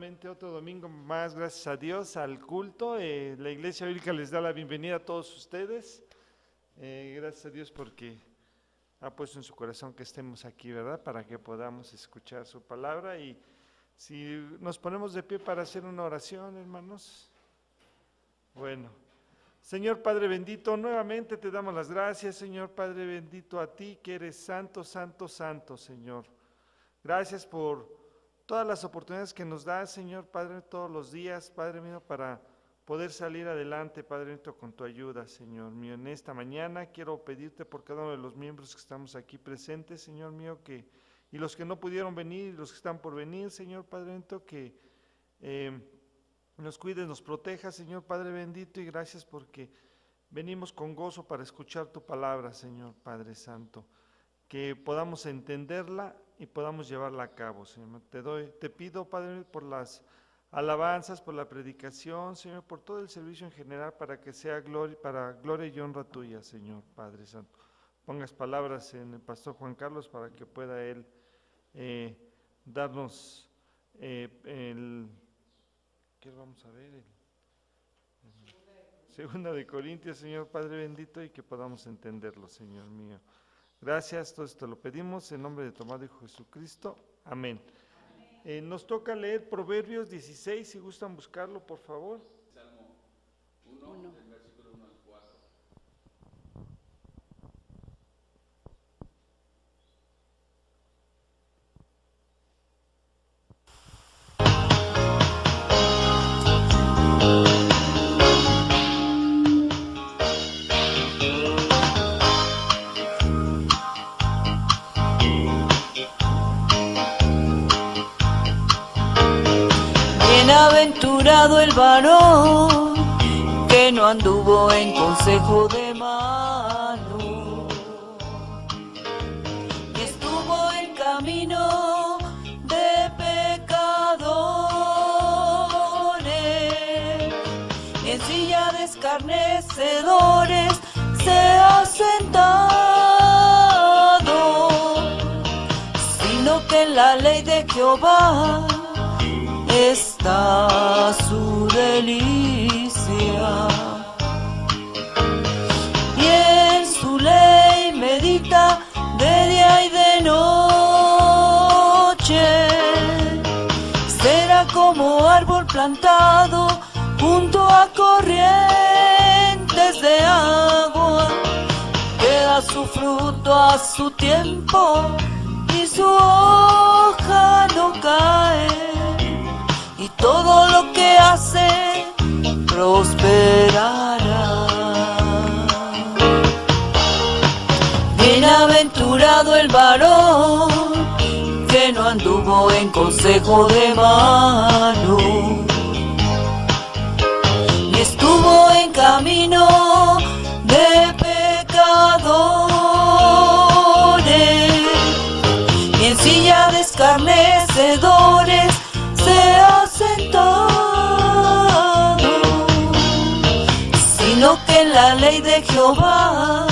nuevamente otro domingo más, gracias a Dios, al culto. La Iglesia Bíblica les da la bienvenida a todos ustedes. Gracias a Dios porque ha puesto en su corazón que estemos aquí, ¿verdad? Para que podamos escuchar su palabra. Y si nos ponemos de pie para hacer una oración, hermanos. Bueno, Señor Padre bendito, nuevamente te damos las gracias, Señor Padre bendito, a ti que eres santo, santo, santo, Señor. Gracias por todas las oportunidades que nos das, Señor Padre, todos los días, Padre mío, para poder salir adelante, Padre mío, con tu ayuda, Señor mío. En esta mañana quiero pedirte por cada uno de los miembros que estamos aquí presentes, Señor mío, y los que no pudieron venir, y los que están por venir, Señor Padre mío, que nos cuides, nos protejas, Señor Padre bendito, y gracias porque venimos con gozo para escuchar tu palabra, Señor Padre Santo, que podamos entenderla y podamos llevarla a cabo, Señor. Te pido, Padre, por las alabanzas, por la predicación, Señor, por todo el servicio en general, para que sea para gloria y honra tuya, Señor, Padre Santo. Pongas palabras en el pastor Juan Carlos para que pueda él darnos ¿qué vamos a ver? Segunda de Corintios, Señor Padre bendito, y que podamos entenderlo, Señor mío. Gracias, todo esto lo pedimos en nombre de tu amado Hijo Jesucristo. Amén. Nos toca leer Proverbios 16, si gustan buscarlo, por favor. Salmo 1, del versículo 1 al 4. Bienaventurado el varón que no anduvo en consejo de malos, ni estuvo en camino de pecadores, ni en silla de escarnecedores se ha sentado, sino que en la ley de Jehová está su delicia, y en su ley medita de día y de noche. Será como árbol plantado junto a corrientes de agua, que da su fruto a su tiempo y su hoja no cae, y todo lo que hace prosperará. Bienaventurado el varón que no anduvo en consejo de malos, ni estuvo en camino de pecadores, ni en silla de escarnecedores se ha sentado, sino que en la ley de Jehová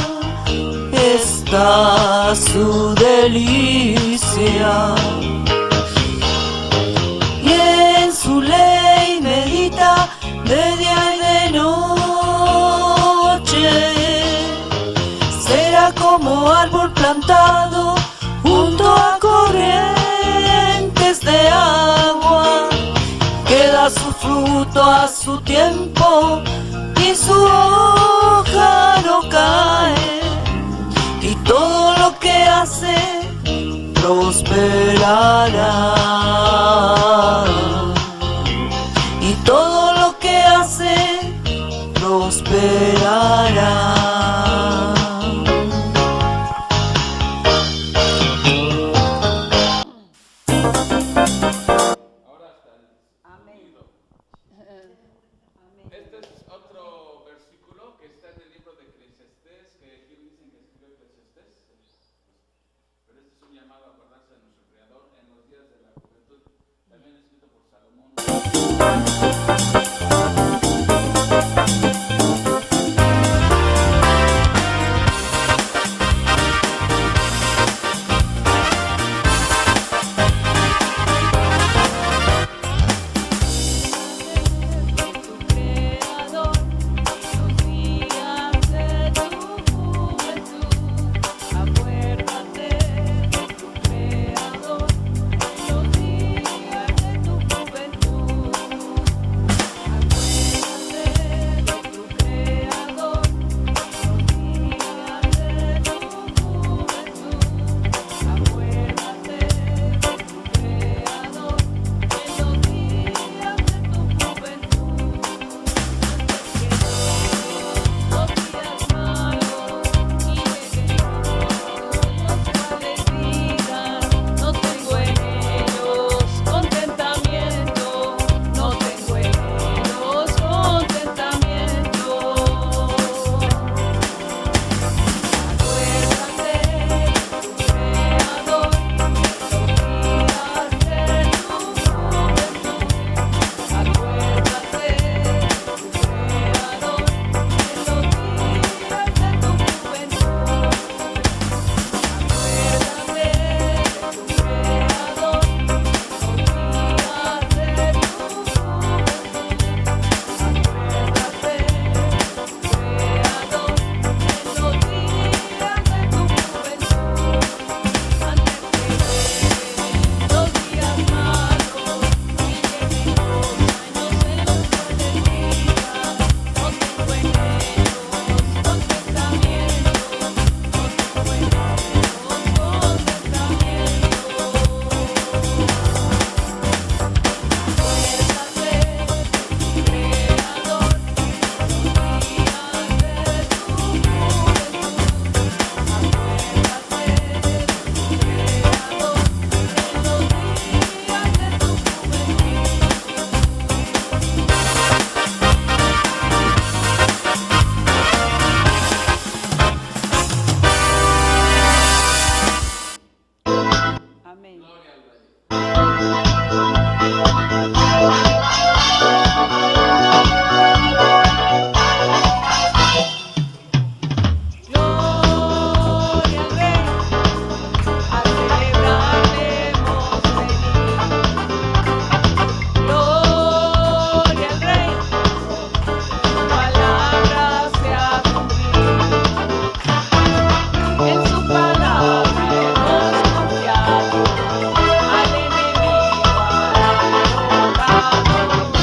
está su delicia, y en su ley medita de día y de noche. Será como árbol plantado junto a corrientes de agua, que da su fruto a su tiempo y su hoja no cae, y todo lo que hace prosperará, y todo lo que hace prosperará. Este es otro versículo que está en el libro de Eclesiastés, que aquí dicen que escribió Eclesiastés, pero este es un llamado a acordarse de nuestro Creador en los días de la juventud, también escrito por Salomón. Al enemigo ha derrotado.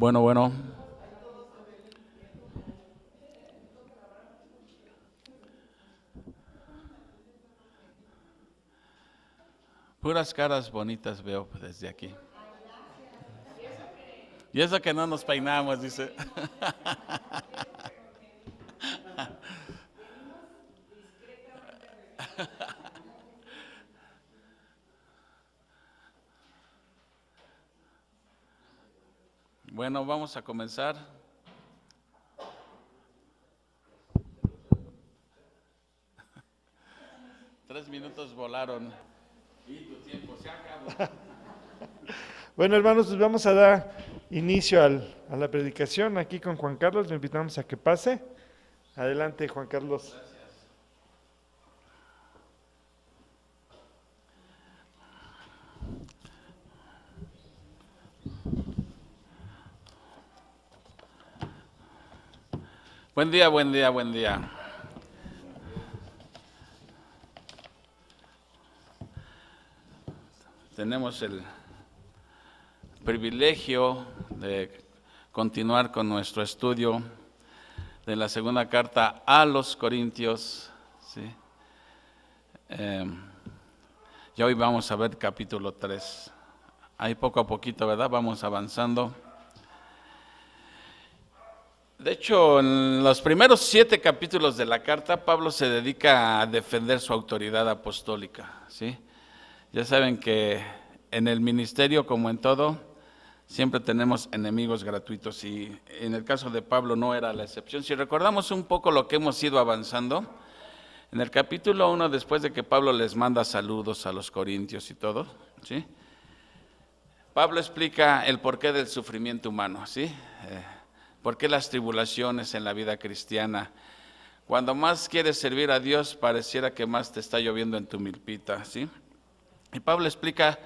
Bueno. Puras caras bonitas veo desde aquí. Y eso que no nos peinamos, dice. Bueno, vamos a comenzar. Tres minutos volaron y tu tiempo se acabó. Bueno, hermanos, pues vamos a dar inicio a la predicación aquí con Juan Carlos. Le invitamos a que pase. Adelante, Juan Carlos. Buen día. Tenemos el privilegio de continuar con nuestro estudio de la segunda carta a los Corintios, ¿sí? Y hoy vamos a ver capítulo 3. Ahí poco a poquito, ¿verdad? Vamos avanzando. De hecho, en los primeros 7 capítulos de la carta, Pablo se dedica a defender su autoridad apostólica, ¿sí? Ya saben que en el ministerio, como en todo, siempre tenemos enemigos gratuitos y en el caso de Pablo no era la excepción. Si recordamos un poco lo que hemos ido avanzando, en el capítulo 1, después de que Pablo les manda saludos a los corintios y todo, ¿sí? Pablo explica el porqué del sufrimiento humano, ¿sí? ¿Por qué las tribulaciones en la vida cristiana? Cuando más quieres servir a Dios, pareciera que más te está lloviendo en tu milpita, ¿sí? Y Pablo explica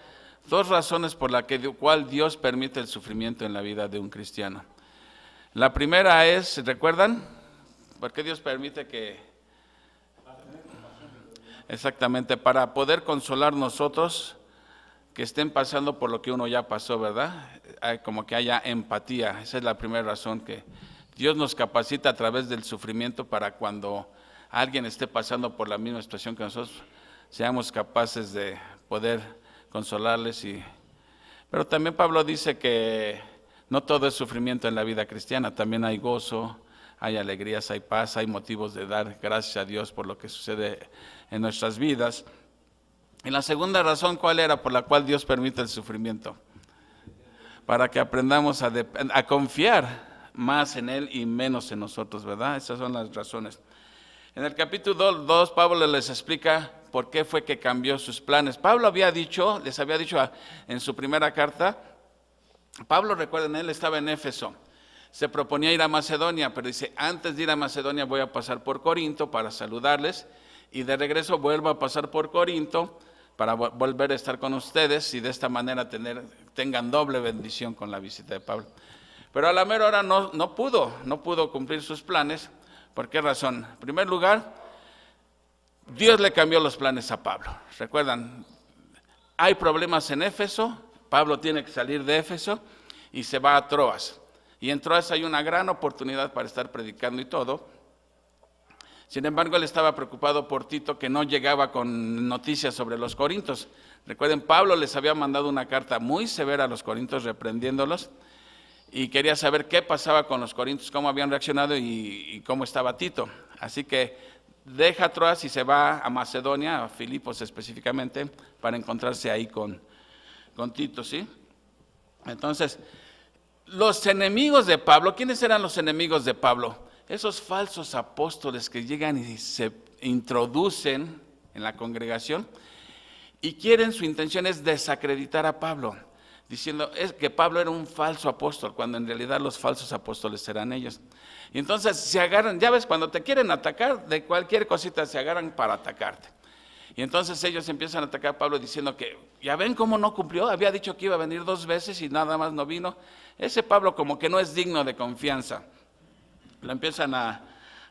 2 razones por las cual Dios permite el sufrimiento en la vida de un cristiano. La primera es, ¿recuerdan? ¿Por qué Dios permite que? Exactamente, para poder consolar nosotros que estén pasando por lo que uno ya pasó, ¿verdad? Como que haya empatía. Esa es la primera razón, que Dios nos capacita a través del sufrimiento para cuando alguien esté pasando por la misma situación que nosotros, seamos capaces de poder consolarles. Pero también Pablo dice que no todo es sufrimiento en la vida cristiana, también hay gozo, hay alegrías, hay paz, hay motivos de dar gracias a Dios por lo que sucede en nuestras vidas. Y la segunda razón, ¿cuál era por la cual Dios permite el sufrimiento? Para que aprendamos a confiar más en Él y menos en nosotros, ¿verdad? Esas son las razones. En el capítulo 2, Pablo les explica por qué fue que cambió sus planes. Pablo les había dicho en su primera carta, Pablo, recuerden, él estaba en Éfeso, se proponía ir a Macedonia, pero dice, antes de ir a Macedonia voy a pasar por Corinto para saludarles, y de regreso vuelvo a pasar por Corinto para volver a estar con ustedes, y de esta manera tengan doble bendición con la visita de Pablo. Pero a la mera hora no pudo cumplir sus planes. ¿Por qué razón? En primer lugar, Dios le cambió los planes a Pablo. Recuerdan, hay problemas en Éfeso, Pablo tiene que salir de Éfeso y se va a Troas. Y en Troas hay una gran oportunidad para estar predicando y todo. Sin embargo, él estaba preocupado por Tito, que no llegaba con noticias sobre los corintios. Recuerden, Pablo les había mandado una carta muy severa a los corintios reprendiéndolos y quería saber qué pasaba con los corintios, cómo habían reaccionado y cómo estaba Tito. Así que deja Troas y se va a Macedonia, a Filipos específicamente, para encontrarse ahí con Tito, ¿sí? Entonces, los enemigos de Pablo, ¿quiénes eran los enemigos de Pablo? Esos falsos apóstoles que llegan y se introducen en la congregación y su intención es desacreditar a Pablo, diciendo que Pablo era un falso apóstol, cuando en realidad los falsos apóstoles eran ellos. Y entonces se agarran, ya ves, cuando te quieren atacar, de cualquier cosita se agarran para atacarte. Y entonces ellos empiezan a atacar a Pablo diciendo que, ya ven cómo no cumplió, había dicho que iba a venir 2 veces y nada más no vino. Ese Pablo como que no es digno de confianza. Lo empiezan a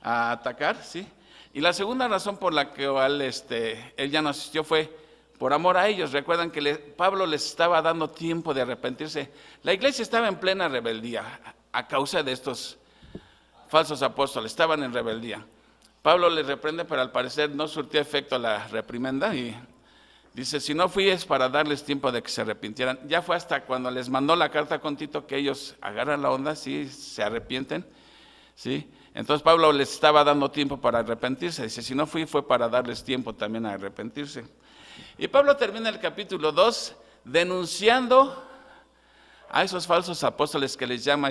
atacar, ¿sí? Y la segunda razón por la que él ya no asistió fue por amor a ellos. Recuerdan que Pablo les estaba dando tiempo de arrepentirse. La iglesia estaba en plena rebeldía a causa de estos falsos apóstoles, estaban en rebeldía. Pablo les reprende, pero al parecer no surtió efecto la reprimenda y dice, si no fui es para darles tiempo de que se arrepintieran. Ya fue hasta cuando les mandó la carta con Tito que ellos agarran la onda, sí, se arrepienten, ¿sí? Entonces Pablo les estaba dando tiempo para arrepentirse. Dice, si no fui fue para darles tiempo también a arrepentirse. Y Pablo termina el capítulo 2 denunciando a esos falsos apóstoles que les llama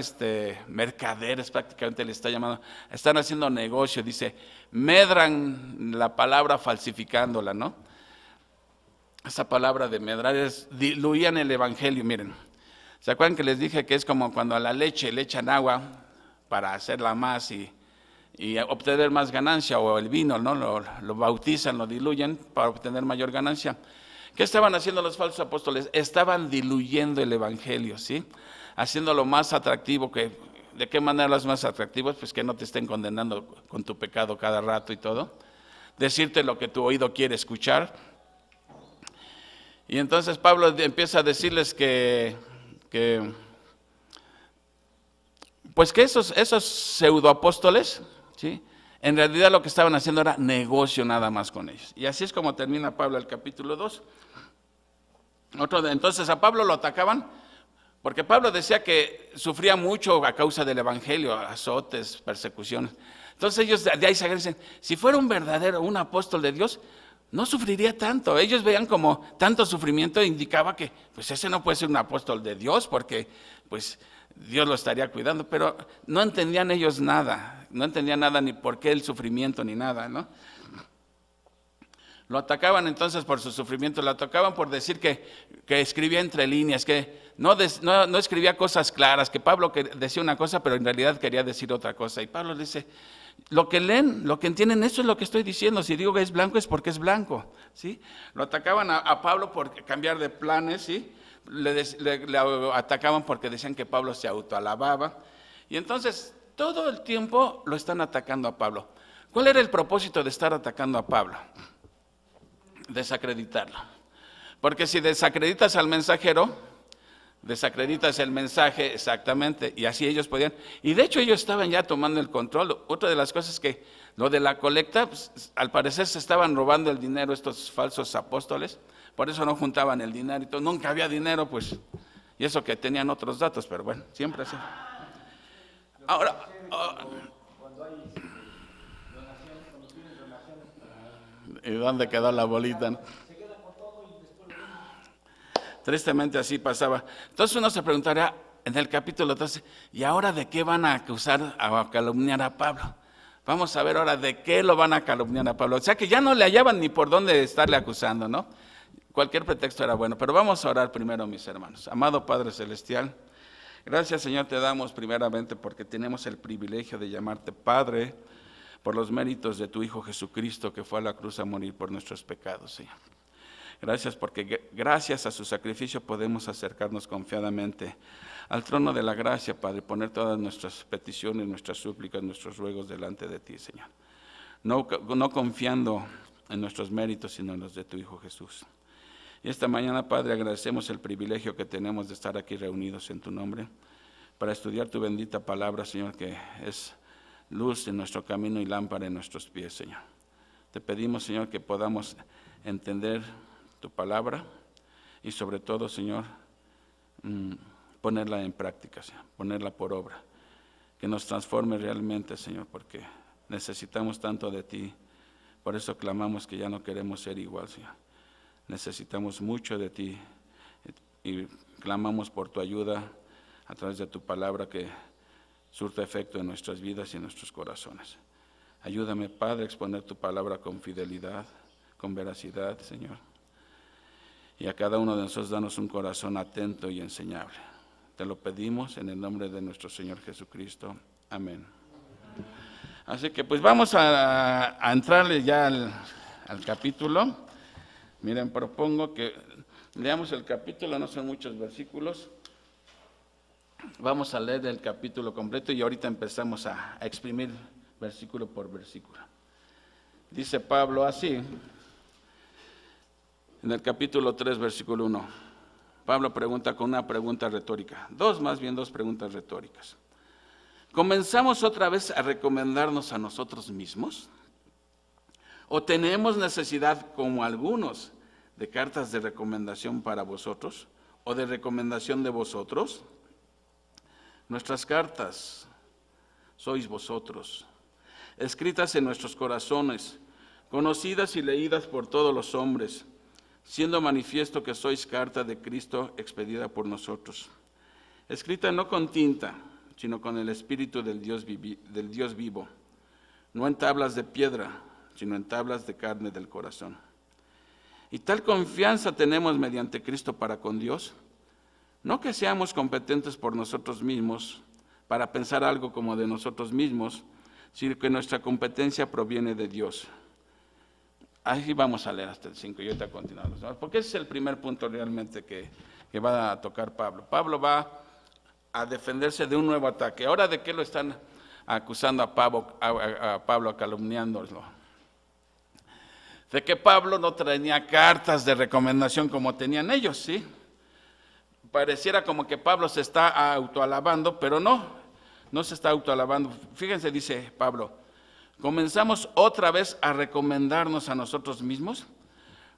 mercaderes, prácticamente les está llamando, están haciendo negocio, dice, medran la palabra falsificándola, ¿no? Esa palabra de medrar es, diluían el evangelio, miren. ¿Se acuerdan que les dije que es como cuando a la leche le echan agua para hacerla más y obtener más ganancia, o el vino, ¿no? Lo bautizan, lo diluyen para obtener mayor ganancia? ¿Qué estaban haciendo los falsos apóstoles? Estaban diluyendo el evangelio, ¿sí? Haciéndolo más atractivo. ¿De qué manera los más atractivos? Pues que no te estén condenando con tu pecado cada rato y todo. Decirte lo que tu oído quiere escuchar. Y entonces Pablo empieza a decirles que esos pseudoapóstoles, ¿sí? En realidad lo que estaban haciendo era negocio nada más con ellos. Y así es como termina Pablo el capítulo 2. Entonces a Pablo lo atacaban porque Pablo decía que sufría mucho a causa del evangelio, azotes, persecuciones. Entonces ellos de ahí se dicen, si fuera un apóstol de Dios, no sufriría tanto. Ellos veían como tanto sufrimiento e indicaba que pues ese no puede ser un apóstol de Dios porque pues Dios lo estaría cuidando, pero no entendían ellos nada, no entendían nada ni por qué el sufrimiento ni nada, ¿no? Lo atacaban entonces por su sufrimiento, lo atacaban por decir que escribía entre líneas, que no escribía cosas claras, que Pablo decía una cosa, pero en realidad quería decir otra cosa. Y Pablo dice, lo que leen, lo que entienden, eso es lo que estoy diciendo. Si digo que es blanco es porque es blanco, ¿sí? Lo atacaban a Pablo por cambiar de planes, ¿sí? Le atacaban porque decían que Pablo se autoalababa. Y entonces todo el tiempo lo están atacando a Pablo. ¿Cuál era el propósito de estar atacando a Pablo? Desacreditarlo. Porque si desacreditas al mensajero, desacreditas el mensaje exactamente, y así ellos podían. Y de hecho ellos estaban ya tomando el control. Otra de las cosas que lo de la colecta, pues, al parecer se estaban robando el dinero estos falsos apóstoles, por eso no juntaban el dinero y todo. Nunca había dinero, pues, y eso que tenían otros datos, pero bueno, siempre así. Ahora, ¿y dónde quedó la bolita? ¿No? Tristemente así pasaba. Entonces uno se preguntaría en el capítulo 13, ¿y ahora de qué van a acusar a calumniar a Pablo? Vamos a ver ahora de qué lo van a calumniar a Pablo. O sea que ya no le hallaban ni por dónde estarle acusando, ¿no? Cualquier pretexto era bueno, pero vamos a orar primero, mis hermanos. Amado Padre Celestial, gracias, Señor, te damos primeramente porque tenemos el privilegio de llamarte Padre por los méritos de tu Hijo Jesucristo que fue a la cruz a morir por nuestros pecados, Señor. Gracias porque gracias a su sacrificio podemos acercarnos confiadamente al trono de la gracia, Padre, poner todas nuestras peticiones, nuestras súplicas, nuestros ruegos delante de ti, Señor. No confiando en nuestros méritos, sino en los de tu Hijo Jesús. Y esta mañana, Padre, agradecemos el privilegio que tenemos de estar aquí reunidos en tu nombre para estudiar tu bendita palabra, Señor, que es luz en nuestro camino y lámpara en nuestros pies, Señor. Te pedimos, Señor, que podamos entender tu palabra y sobre todo, Señor, ponerla en práctica, Señor, ponerla por obra, que nos transforme realmente, Señor, porque necesitamos tanto de ti, por eso clamamos que ya no queremos ser igual, Señor. Necesitamos mucho de ti y clamamos por tu ayuda a través de tu palabra que surta efecto en nuestras vidas y en nuestros corazones. Ayúdame, Padre, a exponer tu palabra con fidelidad, con veracidad, Señor. Y a cada uno de nosotros danos un corazón atento y enseñable. Te lo pedimos en el nombre de nuestro Señor Jesucristo. Amén. Así que pues vamos a entrarle ya al capítulo. Miren, propongo que leamos el capítulo, no son muchos versículos. Vamos a leer el capítulo completo y ahorita empezamos a exprimir versículo por versículo. Dice Pablo así: en el capítulo 3, versículo 1. Pablo pregunta con una pregunta retórica, dos preguntas retóricas. ¿Comenzamos otra vez a recomendarnos a nosotros mismos? ¿O tenemos necesidad, como algunos, de cartas de recomendación para vosotros o de recomendación de vosotros? Nuestras cartas sois vosotros, escritas en nuestros corazones, conocidas y leídas por todos los hombres, siendo manifiesto que sois carta de Cristo expedida por nosotros, escrita no con tinta, sino con el Espíritu del Dios vivo, no en tablas de piedra, sino en tablas de carne del corazón. Y tal confianza tenemos mediante Cristo para con Dios, no que seamos competentes por nosotros mismos, para pensar algo como de nosotros mismos, sino que nuestra competencia proviene de Dios. Ahí vamos a leer hasta el 5 y ahorita continuamos, ¿no? Porque ese es el primer punto realmente que va a tocar Pablo. Pablo va a defenderse de un nuevo ataque. Ahora, ¿de qué lo están acusando a Pablo, calumniándolo? De que Pablo no tenía cartas de recomendación como tenían ellos, ¿sí? Pareciera como que Pablo se está autoalabando, pero no se está autoalabando. Fíjense, dice Pablo, comenzamos otra vez a recomendarnos a nosotros mismos.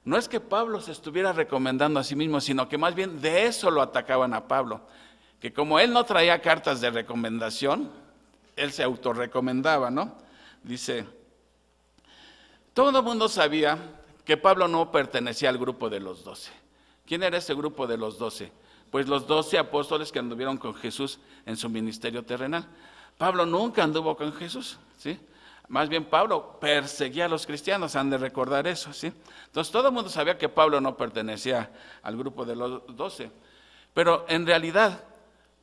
No es que Pablo se estuviera recomendando a sí mismo, sino que más bien de eso lo atacaban a Pablo. Que como él no traía cartas de recomendación, él se autorrecomendaba, ¿no? Dice, todo el mundo sabía que Pablo no pertenecía al grupo de los 12. ¿Quién era ese grupo de los 12? Pues los 12 apóstoles que anduvieron con Jesús en su ministerio terrenal. Pablo nunca anduvo con Jesús, ¿sí? Más bien Pablo perseguía a los cristianos, han de recordar eso, ¿sí? Entonces todo el mundo sabía que Pablo no pertenecía al grupo de los 12. Pero en realidad,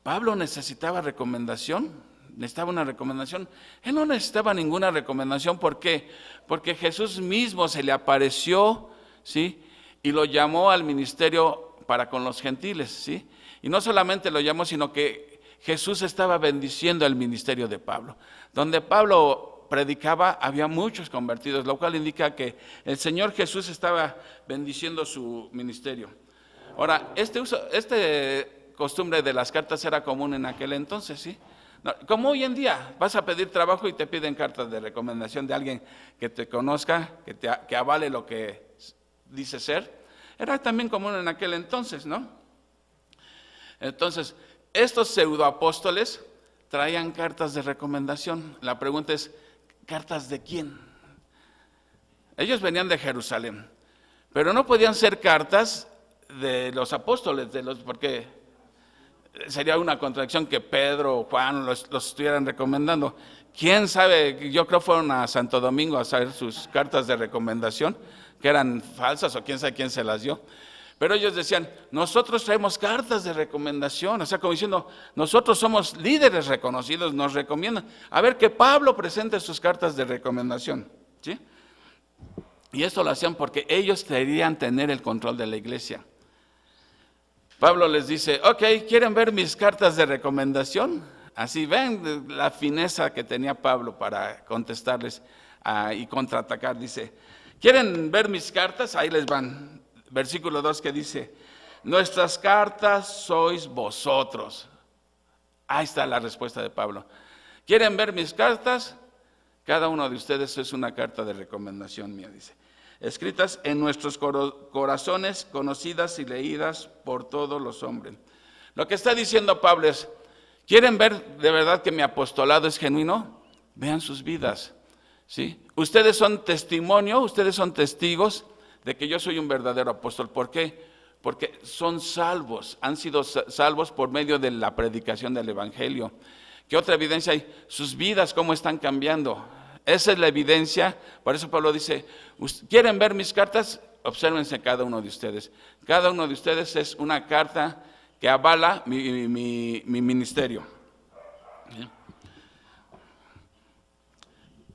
Pablo necesitaba recomendación, necesitaba una recomendación. Él no necesitaba ninguna recomendación, ¿por qué? Porque Jesús mismo se le apareció, ¿sí? Y lo llamó al ministerio para con los gentiles, ¿sí? Y no solamente lo llamó, sino que Jesús estaba bendiciendo el ministerio de Pablo. Donde Pablo predicaba, había muchos convertidos, lo cual indica que el Señor Jesús estaba bendiciendo su ministerio. Ahora, este costumbre de las cartas era común en aquel entonces, ¿sí? Como hoy en día, vas a pedir trabajo y te piden cartas de recomendación de alguien que te conozca, que avale lo que dice ser. Era también común en aquel entonces, ¿no? Entonces, estos pseudoapóstoles traían cartas de recomendación. La pregunta es, ¿cartas de quién? Ellos venían de Jerusalén, pero no podían ser cartas de los apóstoles, porque sería una contradicción que Pedro o Juan los estuvieran recomendando. ¿Quién sabe? Yo creo que fueron a Santo Domingo a hacer sus cartas de recomendación, que eran falsas o quién sabe quién se las dio. Pero ellos decían, nosotros traemos cartas de recomendación, o sea, como diciendo, nosotros somos líderes reconocidos, nos recomiendan. A ver, que Pablo presente sus cartas de recomendación, ¿sí? Y esto lo hacían porque ellos querían tener el control de la iglesia. Pablo les dice, ok, ¿quieren ver mis cartas de recomendación? Así ven la fineza que tenía Pablo para contestarles y contraatacar. Dice, ¿quieren ver mis cartas? Ahí les van. Versículo 2 que dice, nuestras cartas sois vosotros. Ahí está la respuesta de Pablo. ¿Quieren ver mis cartas? Cada uno de ustedes es una carta de recomendación mía, dice. Escritas en nuestros corazones, conocidas y leídas por todos los hombres. Lo que está diciendo Pablo es, ¿quieren ver de verdad que mi apostolado es genuino? Vean sus vidas, ¿sí? Ustedes son testimonio, ustedes son testigos de que yo soy un verdadero apóstol. ¿Por qué? Porque son salvos, han sido salvos por medio de la predicación del evangelio. ¿Qué otra evidencia hay? Sus vidas, cómo están cambiando. Esa es la evidencia. Por eso Pablo dice, ¿quieren ver mis cartas? Obsérvense cada uno de ustedes. Cada uno de ustedes es una carta que avala mi ministerio.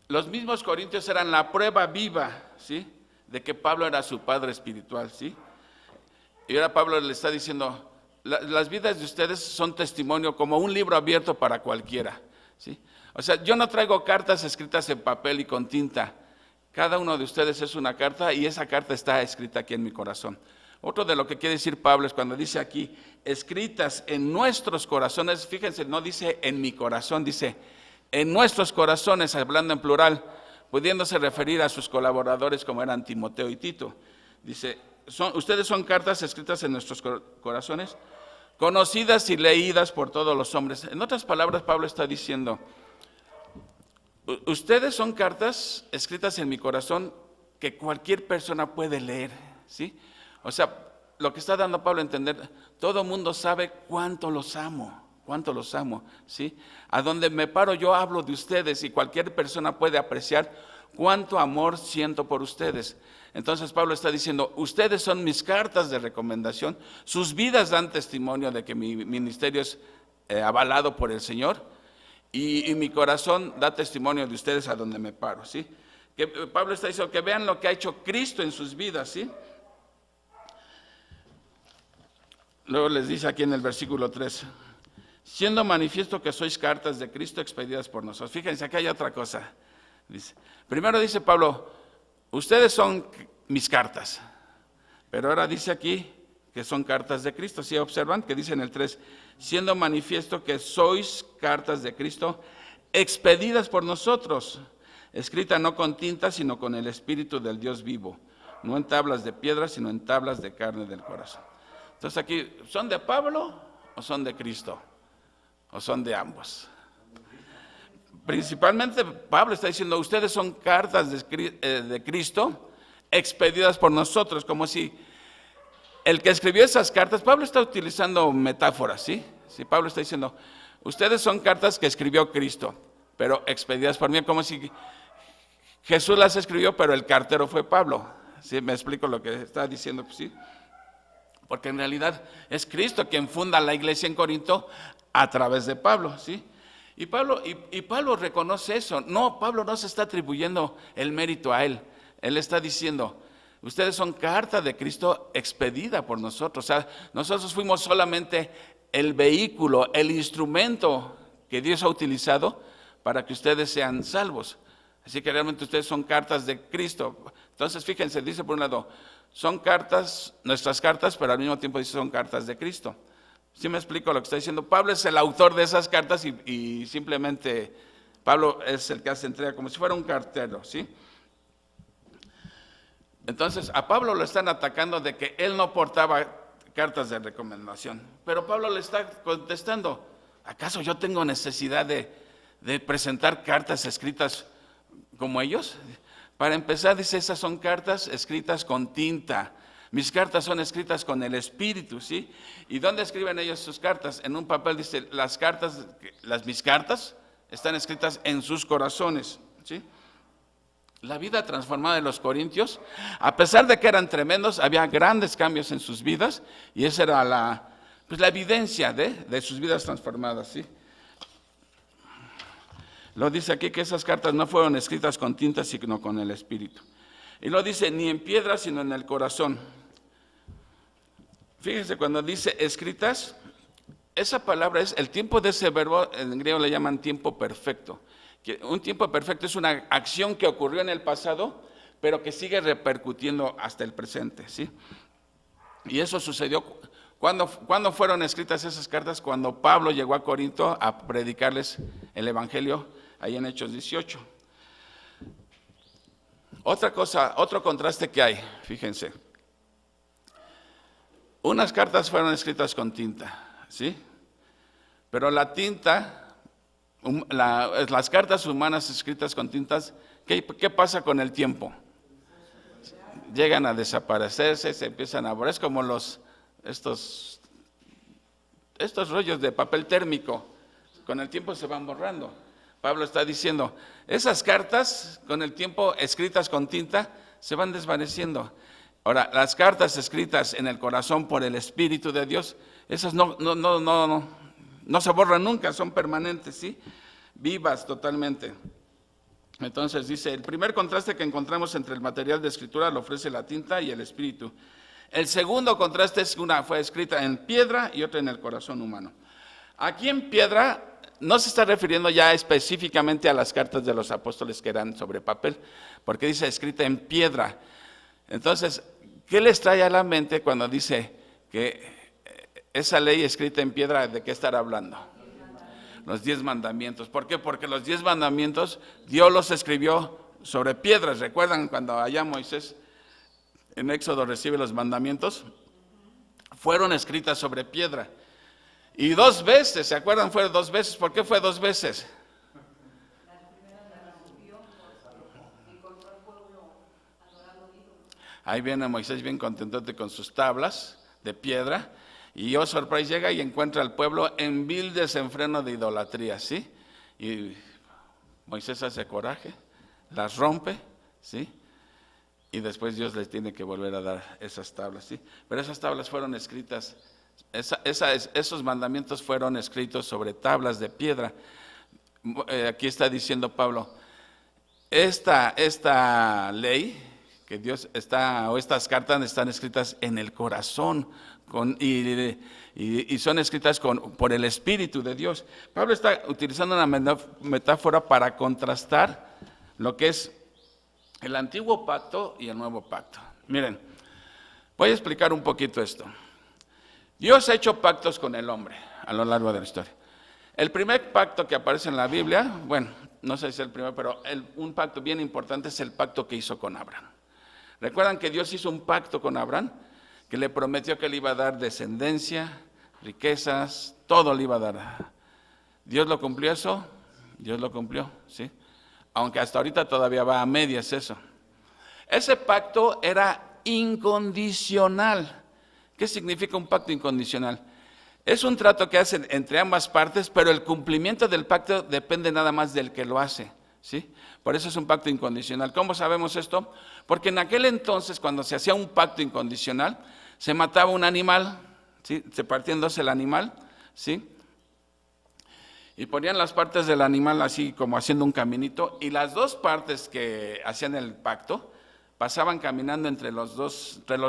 Los mismos corintios eran la prueba viva, ¿sí?, de que Pablo era su padre espiritual, ¿sí? Y ahora Pablo le está diciendo, las vidas de ustedes son testimonio como un libro abierto para cualquiera, ¿sí? O sea, yo no traigo cartas escritas en papel y con tinta. Cada uno de ustedes es una carta y esa carta está escrita aquí en mi corazón. Otro de lo que quiere decir Pablo es cuando dice aquí, escritas en nuestros corazones, fíjense, no dice en mi corazón, dice en nuestros corazones, hablando en plural, pudiéndose referir a sus colaboradores como eran Timoteo y Tito. Dice, ustedes son cartas escritas en nuestros corazones, conocidas y leídas por todos los hombres. En otras palabras, Pablo está diciendo, ustedes son cartas escritas en mi corazón que cualquier persona puede leer, ¿sí? O sea, lo que está dando Pablo a entender, todo mundo sabe cuánto los amo, ¿sí? A donde me paro yo hablo de ustedes y cualquier persona puede apreciar cuánto amor siento por ustedes. Entonces Pablo está diciendo, ustedes son mis cartas de recomendación, sus vidas dan testimonio de que mi ministerio es avalado por el Señor y mi corazón da testimonio de ustedes a donde me paro, ¿sí? Que Pablo está diciendo que vean lo que ha hecho Cristo en sus vidas, ¿sí? Luego les dice aquí en el versículo 3, siendo manifiesto que sois cartas de Cristo expedidas por nosotros. Fíjense, aquí hay otra cosa. Dice, primero dice Pablo, ustedes son mis cartas, pero ahora dice aquí que son cartas de Cristo. ¿Sí observan? Que dice en el 3, siendo manifiesto que sois cartas de Cristo expedidas por nosotros, escritas no con tinta, sino con el Espíritu del Dios vivo, no en tablas de piedra, sino en tablas de carne del corazón. Entonces aquí, ¿son de Pablo o son de Cristo? ¿O son de ambos? Principalmente Pablo está diciendo, ustedes son cartas de Cristo expedidas por nosotros, como si el que escribió esas cartas, Pablo está utilizando metáforas, ¿sí? Sí, Pablo está diciendo, ustedes son cartas que escribió Cristo, pero expedidas por mí, como si Jesús las escribió, pero el cartero fue Pablo. ¿Sí? ¿Me explico lo que está diciendo? Pues sí. Porque en realidad es Cristo quien funda la iglesia en Corinto a través de Pablo, ¿sí? Y Pablo reconoce eso. No, Pablo no se está atribuyendo el mérito a él. Él está diciendo, ustedes son carta de Cristo expedida por nosotros. O sea, nosotros fuimos solamente el vehículo, el instrumento que Dios ha utilizado para que ustedes sean salvos. Así que realmente ustedes son cartas de Cristo. Entonces, fíjense, dice por un lado, son cartas, nuestras cartas, pero al mismo tiempo dice son cartas de Cristo. ¿Sí me explico lo que está diciendo? Pablo es el autor de esas cartas y simplemente Pablo es el que hace entrega como si fuera un cartero, ¿sí? Entonces a Pablo lo están atacando de que él no portaba cartas de recomendación, pero Pablo le está contestando, ¿acaso yo tengo necesidad de presentar cartas escritas como ellos? Para empezar, dice, esas son cartas escritas con tinta. Mis cartas son escritas con el Espíritu, ¿sí? ¿Y dónde escriben ellos sus cartas? En un papel dice, mis cartas están escritas en sus corazones, ¿sí? La vida transformada de los corintios, a pesar de que eran tremendos, había grandes cambios en sus vidas y esa era la evidencia de sus vidas transformadas, ¿sí? Lo dice aquí que esas cartas no fueron escritas con tinta, sino con el Espíritu. Y lo dice ni en piedra, sino en el corazón. Fíjense, cuando dice escritas, esa palabra es, el tiempo de ese verbo, en griego le llaman tiempo perfecto. Un tiempo perfecto es una acción que ocurrió en el pasado, pero que sigue repercutiendo hasta el presente, ¿sí? Y eso sucedió, ¿cuándo fueron escritas esas cartas? Cuando Pablo llegó a Corinto a predicarles el Evangelio, ahí en Hechos 18. Otra cosa, otro contraste que hay, fíjense. Unas cartas fueron escritas con tinta, ¿sí? Pero la tinta, las cartas humanas escritas con tintas, ¿qué pasa con el tiempo? Llegan a desaparecerse, se empiezan a borrar. Es como estos rollos de papel térmico, con el tiempo se van borrando. Pablo está diciendo, esas cartas con el tiempo escritas con tinta se van desvaneciendo. Ahora, las cartas escritas en el corazón por el Espíritu de Dios, esas no se borran nunca, son permanentes, ¿sí? Vivas totalmente. Entonces dice, el primer contraste que encontramos entre el material de escritura lo ofrece la tinta y el Espíritu. El segundo contraste es que una fue escrita en piedra y otra en el corazón humano. Aquí en piedra no se está refiriendo ya específicamente a las cartas de los apóstoles que eran sobre papel, porque dice escrita en piedra. Entonces, ¿qué les trae a la mente cuando dice que esa ley escrita en piedra, de qué estará hablando? Los 10 mandamientos. ¿Por qué? Porque los 10 mandamientos Dios los escribió sobre piedras. ¿Recuerdan cuando allá Moisés en Éxodo recibe los mandamientos? Fueron escritas sobre piedra. Y 2 veces, ¿se acuerdan? Fueron 2 veces. ¿Por qué fue 2 veces? Ahí viene Moisés bien contentote con sus tablas de piedra. Y oh sorpresa, llega y encuentra al pueblo en vil desenfreno de idolatría, ¿sí? Y Moisés hace coraje, las rompe, ¿sí? Y después Dios les tiene que volver a dar esas tablas, ¿sí? Pero esas tablas fueron escritas, esos mandamientos fueron escritos sobre tablas de piedra. Aquí está diciendo Pablo, esta ley que Dios está, o estas cartas están escritas en el corazón, y son escritas por el Espíritu de Dios. Pablo está utilizando una metáfora para contrastar lo que es el antiguo pacto y el nuevo pacto. Miren, voy a explicar un poquito esto. Dios ha hecho pactos con el hombre a lo largo de la historia. El primer pacto que aparece en la Biblia, bueno, no sé si es el primero, pero un pacto bien importante es el pacto que hizo con Abraham. ¿Recuerdan que Dios hizo un pacto con Abraham? Que le prometió que le iba a dar descendencia, riquezas, todo le iba a dar. ¿Dios lo cumplió eso? Dios lo cumplió, ¿sí? Aunque hasta ahorita todavía va a medias eso. Ese pacto era incondicional. ¿Qué significa un pacto incondicional? Es un trato que hacen entre ambas partes, pero el cumplimiento del pacto depende nada más del que lo hace, ¿sí? Por eso es un pacto incondicional. ¿Cómo sabemos esto? Porque en aquel entonces, cuando se hacía un pacto incondicional, se mataba un animal, ¿sí? Se partía en dos el animal, ¿sí? Y ponían las partes del animal así como haciendo un caminito, y las 2 partes que hacían el pacto pasaban caminando entre los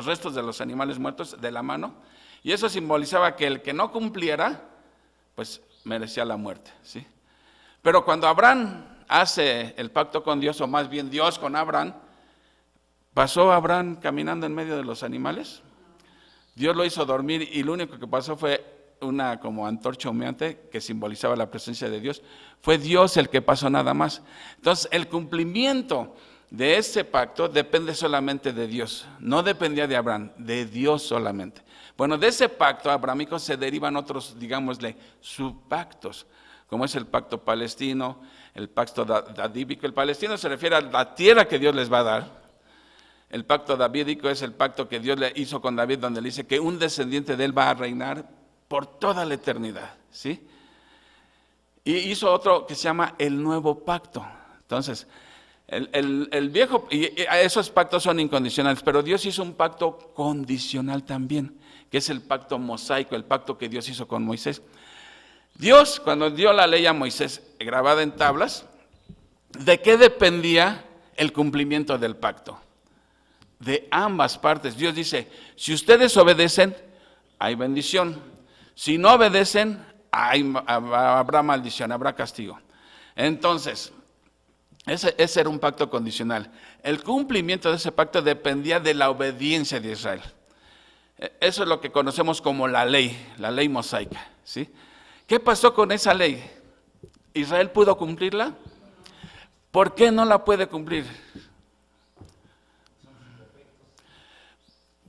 restos de los animales muertos de la mano, y eso simbolizaba que el que no cumpliera, pues merecía la muerte, ¿sí? Pero cuando Abraham hace el pacto con Dios, o más bien Dios con Abraham, ¿pasó Abraham caminando en medio de los animales? Dios lo hizo dormir y lo único que pasó fue una como antorcha humeante que simbolizaba la presencia de Dios. Fue Dios el que pasó nada más. Entonces el cumplimiento de ese pacto depende solamente de Dios. No dependía de Abraham, de Dios solamente. Bueno, de ese pacto abrahámico se derivan otros, digámosle, subpactos, como es el pacto palestino, el pacto davídico. El palestino se refiere a la tierra que Dios les va a dar. El pacto davídico es el pacto que Dios le hizo con David, donde le dice que un descendiente de él va a reinar por toda la eternidad, ¿sí? Y hizo otro que se llama el nuevo pacto. Entonces, el viejo, y esos pactos son incondicionales, pero Dios hizo un pacto condicional también, que es el pacto mosaico, el pacto que Dios hizo con Moisés. Dios, cuando dio la ley a Moisés grabada en tablas, ¿de qué dependía el cumplimiento del pacto? De ambas partes. Dios dice, si ustedes obedecen, hay bendición. Si no obedecen, habrá maldición, habrá castigo. Entonces, ese era un pacto condicional. El cumplimiento de ese pacto dependía de la obediencia de Israel. Eso es lo que conocemos como la ley mosaica, ¿sí? ¿Qué pasó con esa ley? ¿Israel pudo cumplirla? ¿Por qué no la puede cumplir?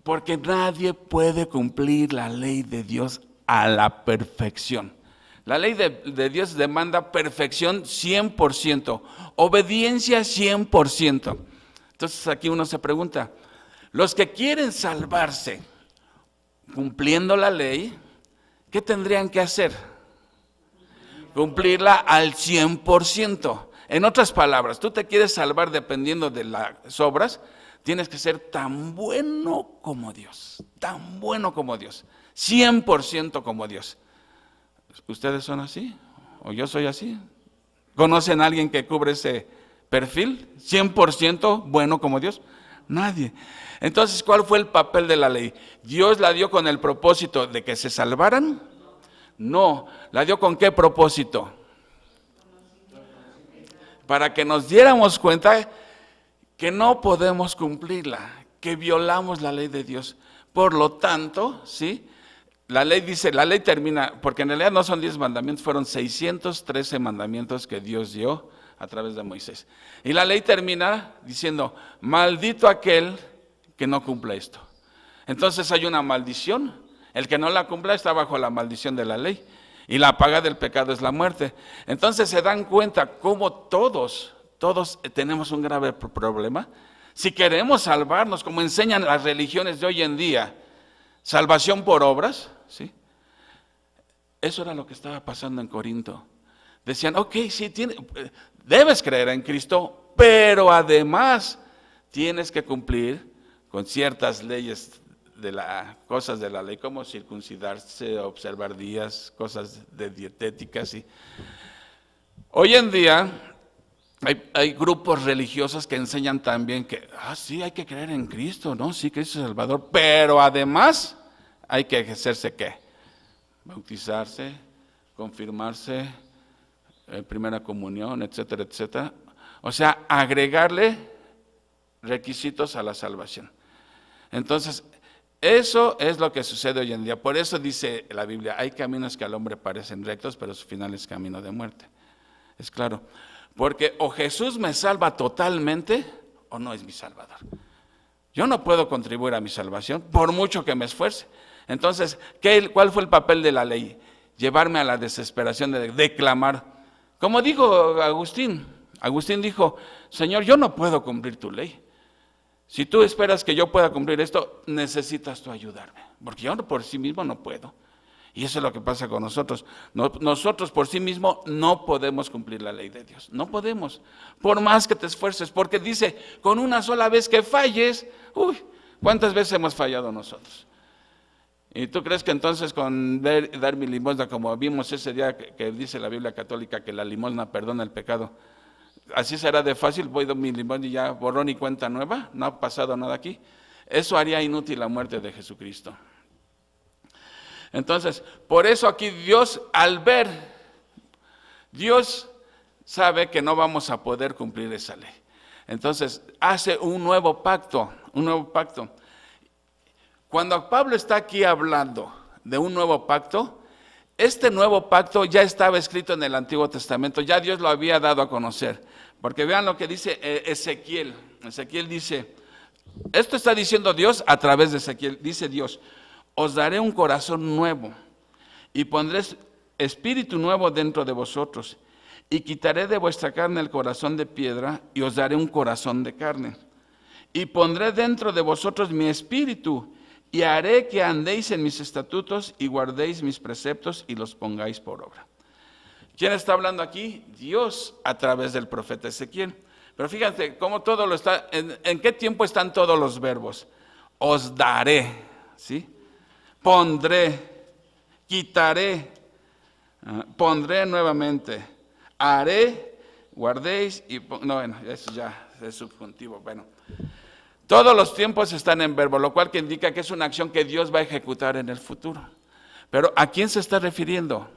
Porque nadie puede cumplir la ley de Dios a la perfección. La ley de Dios demanda perfección 100%, obediencia 100%. Entonces aquí uno se pregunta, los que quieren salvarse cumpliendo la ley, ¿qué tendrían que hacer? Cumplirla al 100%. En otras palabras, tú te quieres salvar dependiendo de las obras, tienes que ser tan bueno como Dios, 100% como Dios. ¿Ustedes son así? ¿O yo soy así? ¿Conocen a alguien que cubre ese perfil? ¿100% bueno como Dios? Nadie. Entonces, ¿cuál fue el papel de la ley? ¿Dios la dio con el propósito de que se salvaran? No. ¿La dio con qué propósito? para que nos diéramos cuenta que no podemos cumplirla, que violamos la ley de Dios. Por lo tanto, ¿sí? La ley termina, porque en realidad no son 10 mandamientos, fueron 613 mandamientos que Dios dio a través de Moisés. Y la ley termina diciendo, maldito aquel que no cumpla esto. Entonces hay una maldición. El que no la cumpla está bajo la maldición de la ley. Y la paga del pecado es la muerte. Entonces se dan cuenta cómo todos tenemos un grave problema. Si queremos salvarnos, como enseñan las religiones de hoy en día, salvación por obras, ¿sí? Eso era lo que estaba pasando en Corinto. Decían, ok, sí, debes creer en Cristo, pero además tienes que cumplir con ciertas leyes cosas de la ley, como circuncidarse, observar días, cosas de dietéticas. Hoy en día hay grupos religiosos que enseñan también que, sí, hay que creer en Cristo, ¿no? Sí, Cristo es Salvador, pero además hay que ejercerse ¿qué? Bautizarse, confirmarse, primera comunión, etcétera, etcétera. O sea, agregarle requisitos a la salvación. Entonces, eso es lo que sucede hoy en día. Por eso dice la Biblia, hay caminos que al hombre parecen rectos, pero su final es camino de muerte. Es claro. Porque o Jesús me salva totalmente, o no es mi Salvador. Yo no puedo contribuir a mi salvación, por mucho que me esfuerce. Entonces, ¿cuál fue el papel de la ley? Llevarme a la desesperación de clamar. Como dijo Agustín dijo, Señor, yo no puedo cumplir tu ley. Si tú esperas que yo pueda cumplir esto, necesitas tú ayudarme, porque yo por sí mismo no puedo. Y eso es lo que pasa con nosotros. Nosotros por sí mismos no podemos cumplir la ley de Dios. No podemos, por más que te esfuerces, porque dice, con una sola vez que falles, ¿cuántas veces hemos fallado nosotros? ¿Y tú crees que entonces con dar mi limosna, como vimos ese día que dice la Biblia católica que la limosna perdona el pecado, así será de fácil, voy a dar mi limosna y ya borrón y cuenta nueva, no ha pasado nada aquí? Eso haría inútil la muerte de Jesucristo. Entonces, por eso aquí Dios, Dios sabe que no vamos a poder cumplir esa ley. Entonces, hace un nuevo pacto. Cuando Pablo está aquí hablando de un nuevo pacto, este nuevo pacto ya estaba escrito en el Antiguo Testamento, ya Dios lo había dado a conocer. Porque vean lo que dice Ezequiel. Ezequiel dice, esto está diciendo Dios a través de Ezequiel, dice Dios, os daré un corazón nuevo y pondré espíritu nuevo dentro de vosotros y quitaré de vuestra carne el corazón de piedra y os daré un corazón de carne. Y pondré dentro de vosotros mi espíritu y haré que andéis en mis estatutos y guardéis mis preceptos y los pongáis por obra. ¿Quién está hablando aquí? Dios a través del profeta Ezequiel. Pero fíjate cómo todo lo está, ¿en qué tiempo están todos los verbos? Os daré, ¿sí? Pondré, quitaré, pondré nuevamente, haré, guardéis y eso ya es subjuntivo. Bueno, todos los tiempos están en verbo, lo cual que indica que es una acción que Dios va a ejecutar en el futuro. Pero ¿a quién se está refiriendo?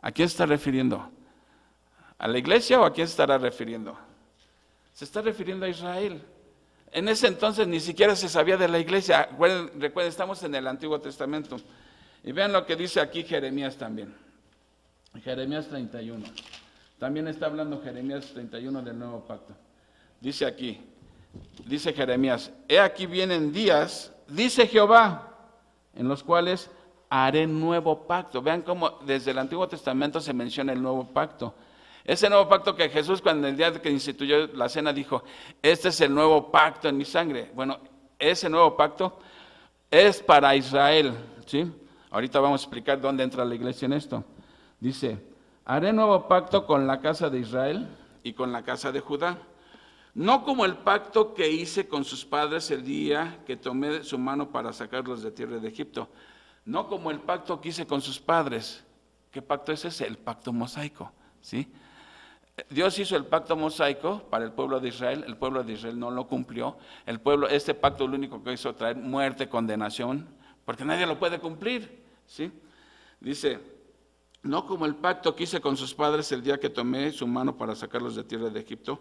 ¿A quién se está refiriendo? ¿A la iglesia o a quién se estará refiriendo? Se está refiriendo a Israel. En ese entonces ni siquiera se sabía de la iglesia. Recuerden, estamos en el Antiguo Testamento. Y vean lo que dice aquí Jeremías también. Jeremías 31. También está hablando Jeremías 31 del nuevo pacto. Dice aquí, dice Jeremías, he aquí vienen días, dice Jehová, en los cuales haré nuevo pacto. Vean cómo desde el Antiguo Testamento se menciona el nuevo pacto. Ese nuevo pacto que Jesús, cuando el día que instituyó la cena, dijo, este es el nuevo pacto en mi sangre. Bueno, ese nuevo pacto es para Israel, ¿sí? Ahorita vamos a explicar dónde entra la iglesia en esto. Dice, haré nuevo pacto con la casa de Israel y con la casa de Judá. No como el pacto que hice con sus padres el día que tomé su mano para sacarlos de tierra de Egipto. No como el pacto que hice con sus padres. ¿Qué pacto es ese? El pacto mosaico, ¿sí? Dios hizo el pacto mosaico para el pueblo de Israel no lo cumplió. Este pacto lo único que hizo traer muerte, condenación, porque nadie lo puede cumplir, ¿sí? Dice, no como el pacto que hice con sus padres el día que tomé su mano para sacarlos de tierra de Egipto,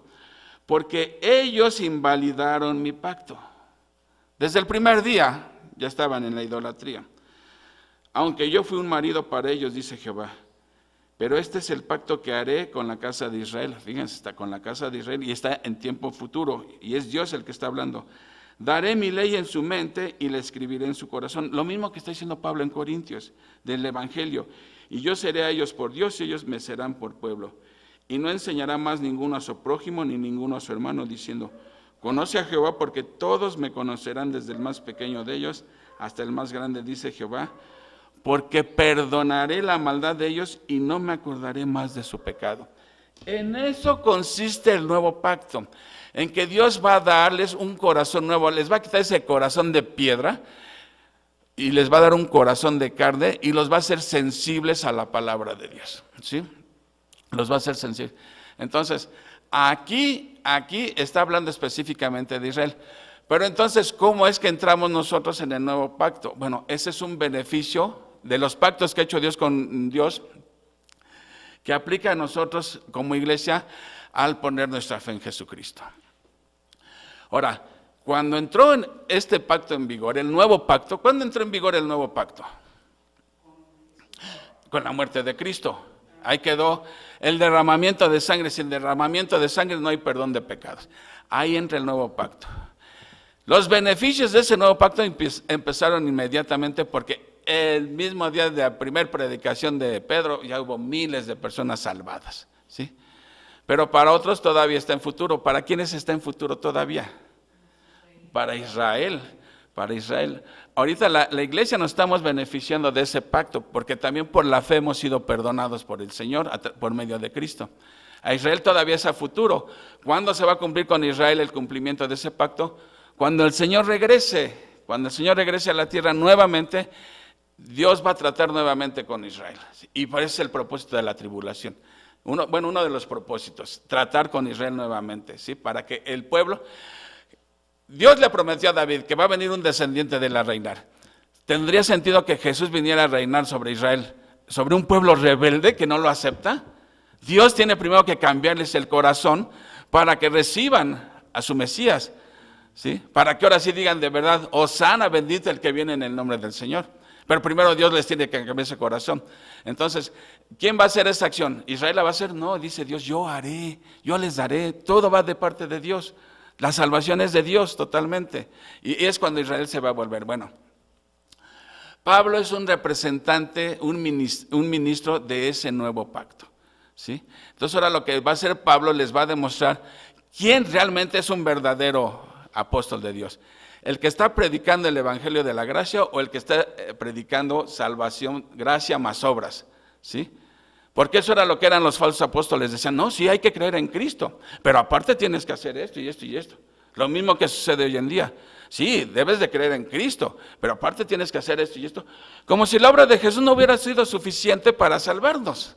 porque ellos invalidaron mi pacto. Desde el primer día ya estaban en la idolatría. Aunque yo fui un marido para ellos, dice Jehová. Pero este es el pacto que haré con la casa de Israel. Fíjense, está con la casa de Israel y está en tiempo futuro. Y es Dios el que está hablando. Daré mi ley en su mente y la escribiré en su corazón. Lo mismo que está diciendo Pablo en Corintios, del Evangelio. Y yo seré a ellos por Dios y ellos me serán por pueblo. Y no enseñará más ninguno a su prójimo ni ninguno a su hermano, diciendo, conoce a Jehová, porque todos me conocerán, desde el más pequeño de ellos hasta el más grande, dice Jehová, porque perdonaré la maldad de ellos y no me acordaré más de su pecado. En eso consiste el nuevo pacto, en que Dios va a darles un corazón nuevo, les va a quitar ese corazón de piedra y les va a dar un corazón de carne y los va a hacer sensibles a la palabra de Dios, ¿sí? Los va a hacer sensibles. Entonces, aquí está hablando específicamente de Israel. Pero entonces, ¿cómo es que entramos nosotros en el nuevo pacto? Bueno, ese es un beneficio de los pactos que ha hecho Dios con Dios, que aplica a nosotros como iglesia al poner nuestra fe en Jesucristo. Ahora, cuando entró en este pacto en vigor, el nuevo pacto, ¿cuándo entró en vigor el nuevo pacto? Con la muerte de Cristo. Ahí quedó el derramamiento de sangre. Sin derramamiento de sangre no hay perdón de pecados. Ahí entra el nuevo pacto. Los beneficios de ese nuevo pacto empezaron inmediatamente porque el mismo día de la primera predicación de Pedro ya hubo miles de personas salvadas, ¿sí? Pero para otros todavía está en futuro. ¿Para quiénes está en futuro todavía? Para Israel, para Israel. Ahorita la iglesia nos estamos beneficiando de ese pacto porque también por la fe hemos sido perdonados por el Señor por medio de Cristo. A Israel todavía es a futuro. ¿Cuándo se va a cumplir con Israel el cumplimiento de ese pacto? Cuando el Señor regrese a la tierra nuevamente, Dios va a tratar nuevamente con Israel. Y por eso es el propósito de la tribulación. Uno de los propósitos, tratar con Israel nuevamente, ¿sí? Para que el pueblo, Dios le prometió a David que va a venir un descendiente de él a reinar. ¿Tendría sentido que Jesús viniera a reinar sobre Israel, sobre un pueblo rebelde que no lo acepta? Dios tiene primero que cambiarles el corazón para que reciban a su Mesías, ¿sí? Para que ahora sí digan de verdad, Hosana, bendito el que viene en el nombre del Señor. Pero primero Dios les tiene que cambiar ese corazón. Entonces, ¿quién va a hacer esa acción? ¿Israel la va a hacer? No, dice Dios, yo haré, yo les daré, todo va de parte de Dios. La salvación es de Dios totalmente. Y es cuando Israel se va a volver. Bueno, Pablo es un representante, un ministro de ese nuevo pacto, ¿sí? Entonces ahora lo que va a hacer Pablo les va a demostrar quién realmente es un verdadero apóstol de Dios. ¿El que está predicando el evangelio de la gracia o el que está predicando salvación, gracia más obras? ¿Sí? Porque eso era lo que eran los falsos apóstoles. Decían, no, sí hay que creer en Cristo, pero aparte tienes que hacer esto y esto y esto. Lo mismo que sucede hoy en día. Sí, debes de creer en Cristo, pero aparte tienes que hacer esto y esto. Como si la obra de Jesús no hubiera sido suficiente para salvarnos.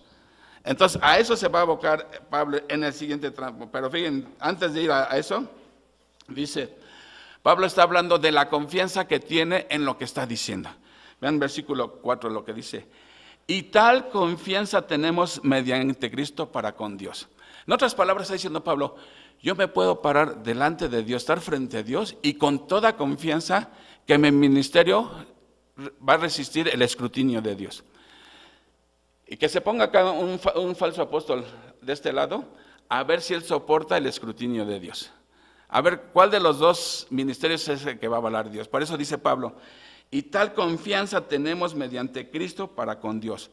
Entonces, a eso se va a abocar Pablo en el siguiente tramo. Pero fíjense, antes de ir a eso, dice, Pablo está hablando de la confianza que tiene en lo que está diciendo. Vean versículo 4 lo que dice. Y tal confianza tenemos mediante Cristo para con Dios. En otras palabras está diciendo Pablo, yo me puedo parar delante de Dios, estar frente a Dios y con toda confianza que mi ministerio va a resistir el escrutinio de Dios. Y que se ponga acá un falso apóstol de este lado, a ver si él soporta el escrutinio de Dios. A ver, ¿cuál de los dos ministerios es el que va a avalar Dios? Por eso dice Pablo, y tal confianza tenemos mediante Cristo para con Dios.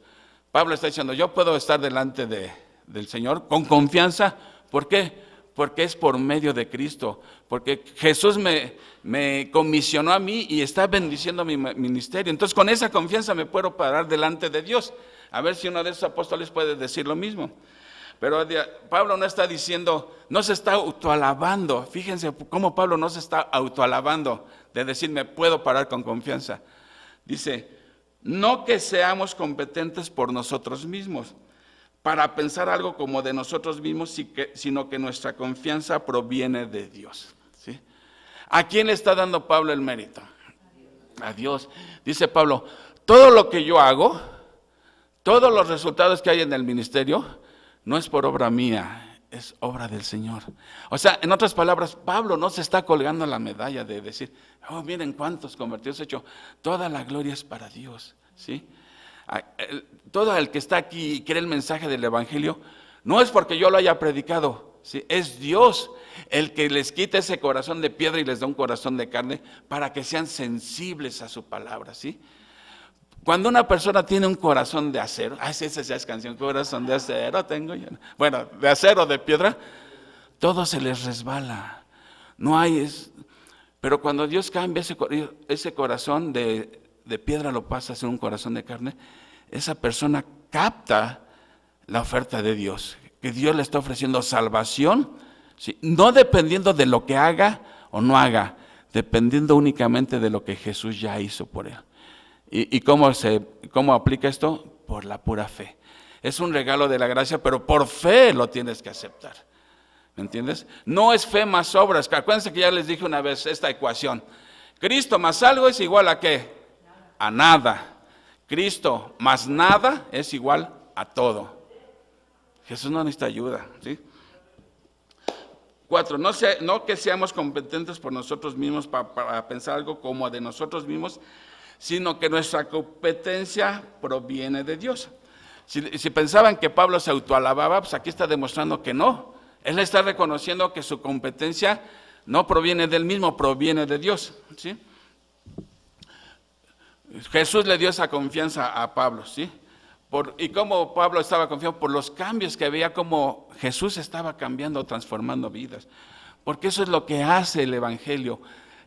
Pablo está diciendo, yo puedo estar delante del Señor con confianza. ¿Por qué? Porque es por medio de Cristo. Porque Jesús me comisionó a mí y está bendiciendo mi ministerio. Entonces, con esa confianza me puedo parar delante de Dios. A ver si uno de esos apóstoles puede decir lo mismo. Pero Pablo no está diciendo, no se está autoalabando. Fíjense cómo Pablo no se está autoalabando de decir, me puedo parar con confianza. Dice, no que seamos competentes por nosotros mismos, para pensar algo como de nosotros mismos, sino que nuestra confianza proviene de Dios. ¿Sí? ¿A quién le está dando Pablo el mérito? A Dios. Dice Pablo, todo lo que yo hago, Todos los resultados que hay en el ministerio no es por obra mía, es obra del Señor. O sea, en otras palabras, Pablo no se está colgando la medalla de decir, oh, miren cuántos convertidos he hecho. Toda la gloria es para Dios, ¿sí? Todo el que está aquí y quiere el mensaje del Evangelio, no es porque yo lo haya predicado, ¿sí? Es Dios el que les quita ese corazón de piedra y les da un corazón de carne para que sean sensibles a su palabra, ¿sí? Cuando una persona tiene un corazón de acero, sí, esa ya es canción, corazón de acero tengo yo. Bueno, de acero, de piedra, todo se les resbala. No hay, pero cuando Dios cambia ese corazón de piedra, lo pasa a ser un corazón de carne, esa persona capta la oferta de Dios, que Dios le está ofreciendo salvación, ¿sí? No dependiendo de lo que haga o no haga, dependiendo únicamente de lo que Jesús ya hizo por él. ¿Y cómo aplica esto? Por la pura fe. Es un regalo de la gracia, pero por fe lo tienes que aceptar. ¿Me entiendes? No es fe más obras. Acuérdense que ya les dije una vez esta ecuación. Cristo más algo es igual a ¿qué? A nada. Cristo más nada es igual a todo. Jesús no necesita ayuda, ¿sí? 4, no que seamos competentes por nosotros mismos para pensar algo como de nosotros mismos, sino que nuestra competencia proviene de Dios. Si pensaban que Pablo se autoalababa, pues aquí está demostrando que no. Él está reconociendo que su competencia no proviene del mismo, proviene de Dios, ¿sí? Jesús le dio esa confianza a Pablo, ¿sí? Y cómo Pablo estaba confiado por los cambios que veía, como Jesús estaba cambiando, transformando vidas. Porque eso es lo que hace el Evangelio,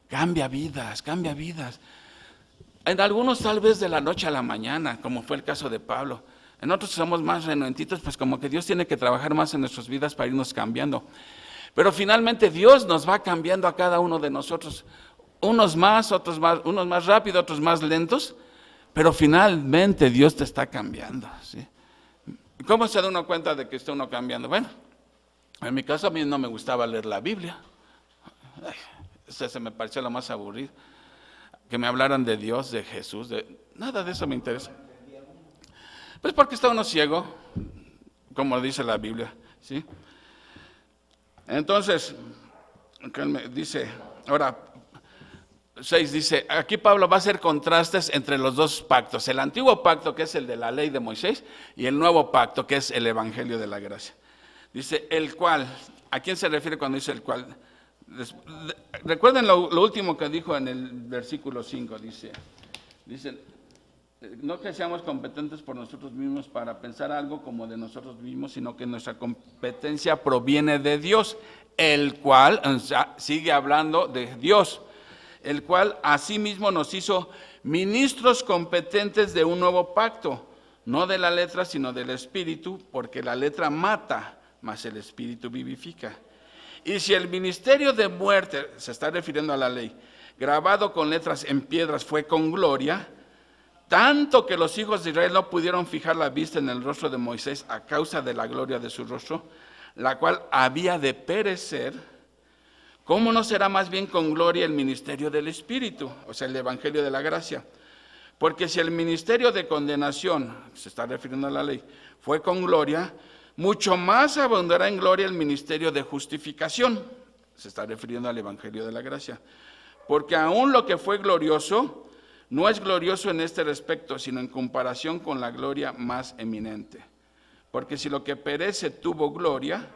cambia vidas, cambia vidas. En algunos tal vez de la noche a la mañana, como fue el caso de Pablo. En otros somos más renuentitos, pues como que Dios tiene que trabajar más en nuestras vidas para irnos cambiando. Pero finalmente Dios nos va cambiando a cada uno de nosotros. Unos más rápido, otros más lentos. Pero finalmente Dios te está cambiando, ¿sí? ¿Cómo se da uno cuenta de que está uno cambiando? Bueno, en mi caso a mí no me gustaba leer la Biblia. Se me pareció lo más aburrido. Que me hablaran de Dios, de Jesús, nada de eso me interesa. Pues porque está uno ciego, como dice la Biblia, ¿sí? Entonces, dice, ahora 6 dice, aquí Pablo va a hacer contrastes entre los dos pactos, el antiguo pacto que es el de la ley de Moisés y el nuevo pacto que es el Evangelio de la gracia. Dice, el cual, ¿a quién se refiere cuando dice el cual? Recuerden lo último que dijo en el versículo 5, dice, no que seamos competentes por nosotros mismos para pensar algo como de nosotros mismos, sino que nuestra competencia proviene de Dios, el cual, o sea, sigue hablando de Dios, el cual asimismo nos hizo ministros competentes de un nuevo pacto, no de la letra, sino del Espíritu, porque la letra mata, mas el Espíritu vivifica. Y si el ministerio de muerte, se está refiriendo a la ley, grabado con letras en piedras fue con gloria, tanto que los hijos de Israel no pudieron fijar la vista en el rostro de Moisés a causa de la gloria de su rostro, la cual había de perecer, ¿cómo no será más bien con gloria el ministerio del Espíritu? O sea, el Evangelio de la gracia. Porque si el ministerio de condenación, se está refiriendo a la ley, fue con gloria, mucho más abundará en gloria el ministerio de justificación. Se está refiriendo al Evangelio de la gracia. Porque aún lo que fue glorioso, no es glorioso en este respecto, sino en comparación con la gloria más eminente. Porque si lo que perece tuvo gloria,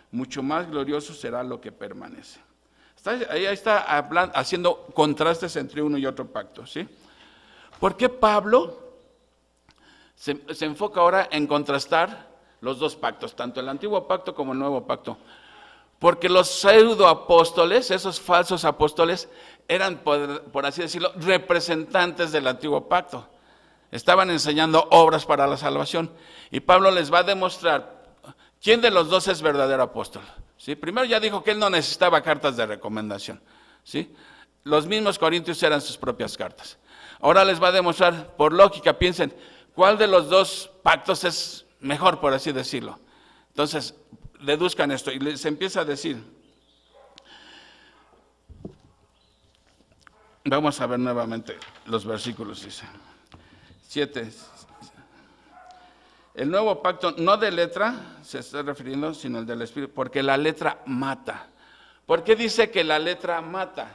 mucho más glorioso será lo que permanece. Ahí está haciendo contrastes entre uno y otro pacto, ¿sí? ¿Por qué Pablo se enfoca ahora en contrastar los dos pactos, tanto el antiguo pacto como el nuevo pacto? Porque los pseudoapóstoles, esos falsos apóstoles, eran, por así decirlo, representantes del antiguo pacto. Estaban enseñando obras para la salvación. Y Pablo les va a demostrar quién de los dos es verdadero apóstol. ¿Sí? Primero ya dijo que él no necesitaba cartas de recomendación. ¿Sí? Los mismos corintios eran sus propias cartas. Ahora les va a demostrar, por lógica, piensen, ¿cuál de los dos pactos es mejor, por así decirlo? Entonces, deduzcan esto y les empieza a decir. Vamos a ver nuevamente los versículos, dice. 7. El nuevo pacto, no de letra, se está refiriendo, sino el del Espíritu, porque la letra mata. ¿Por qué dice que la letra mata?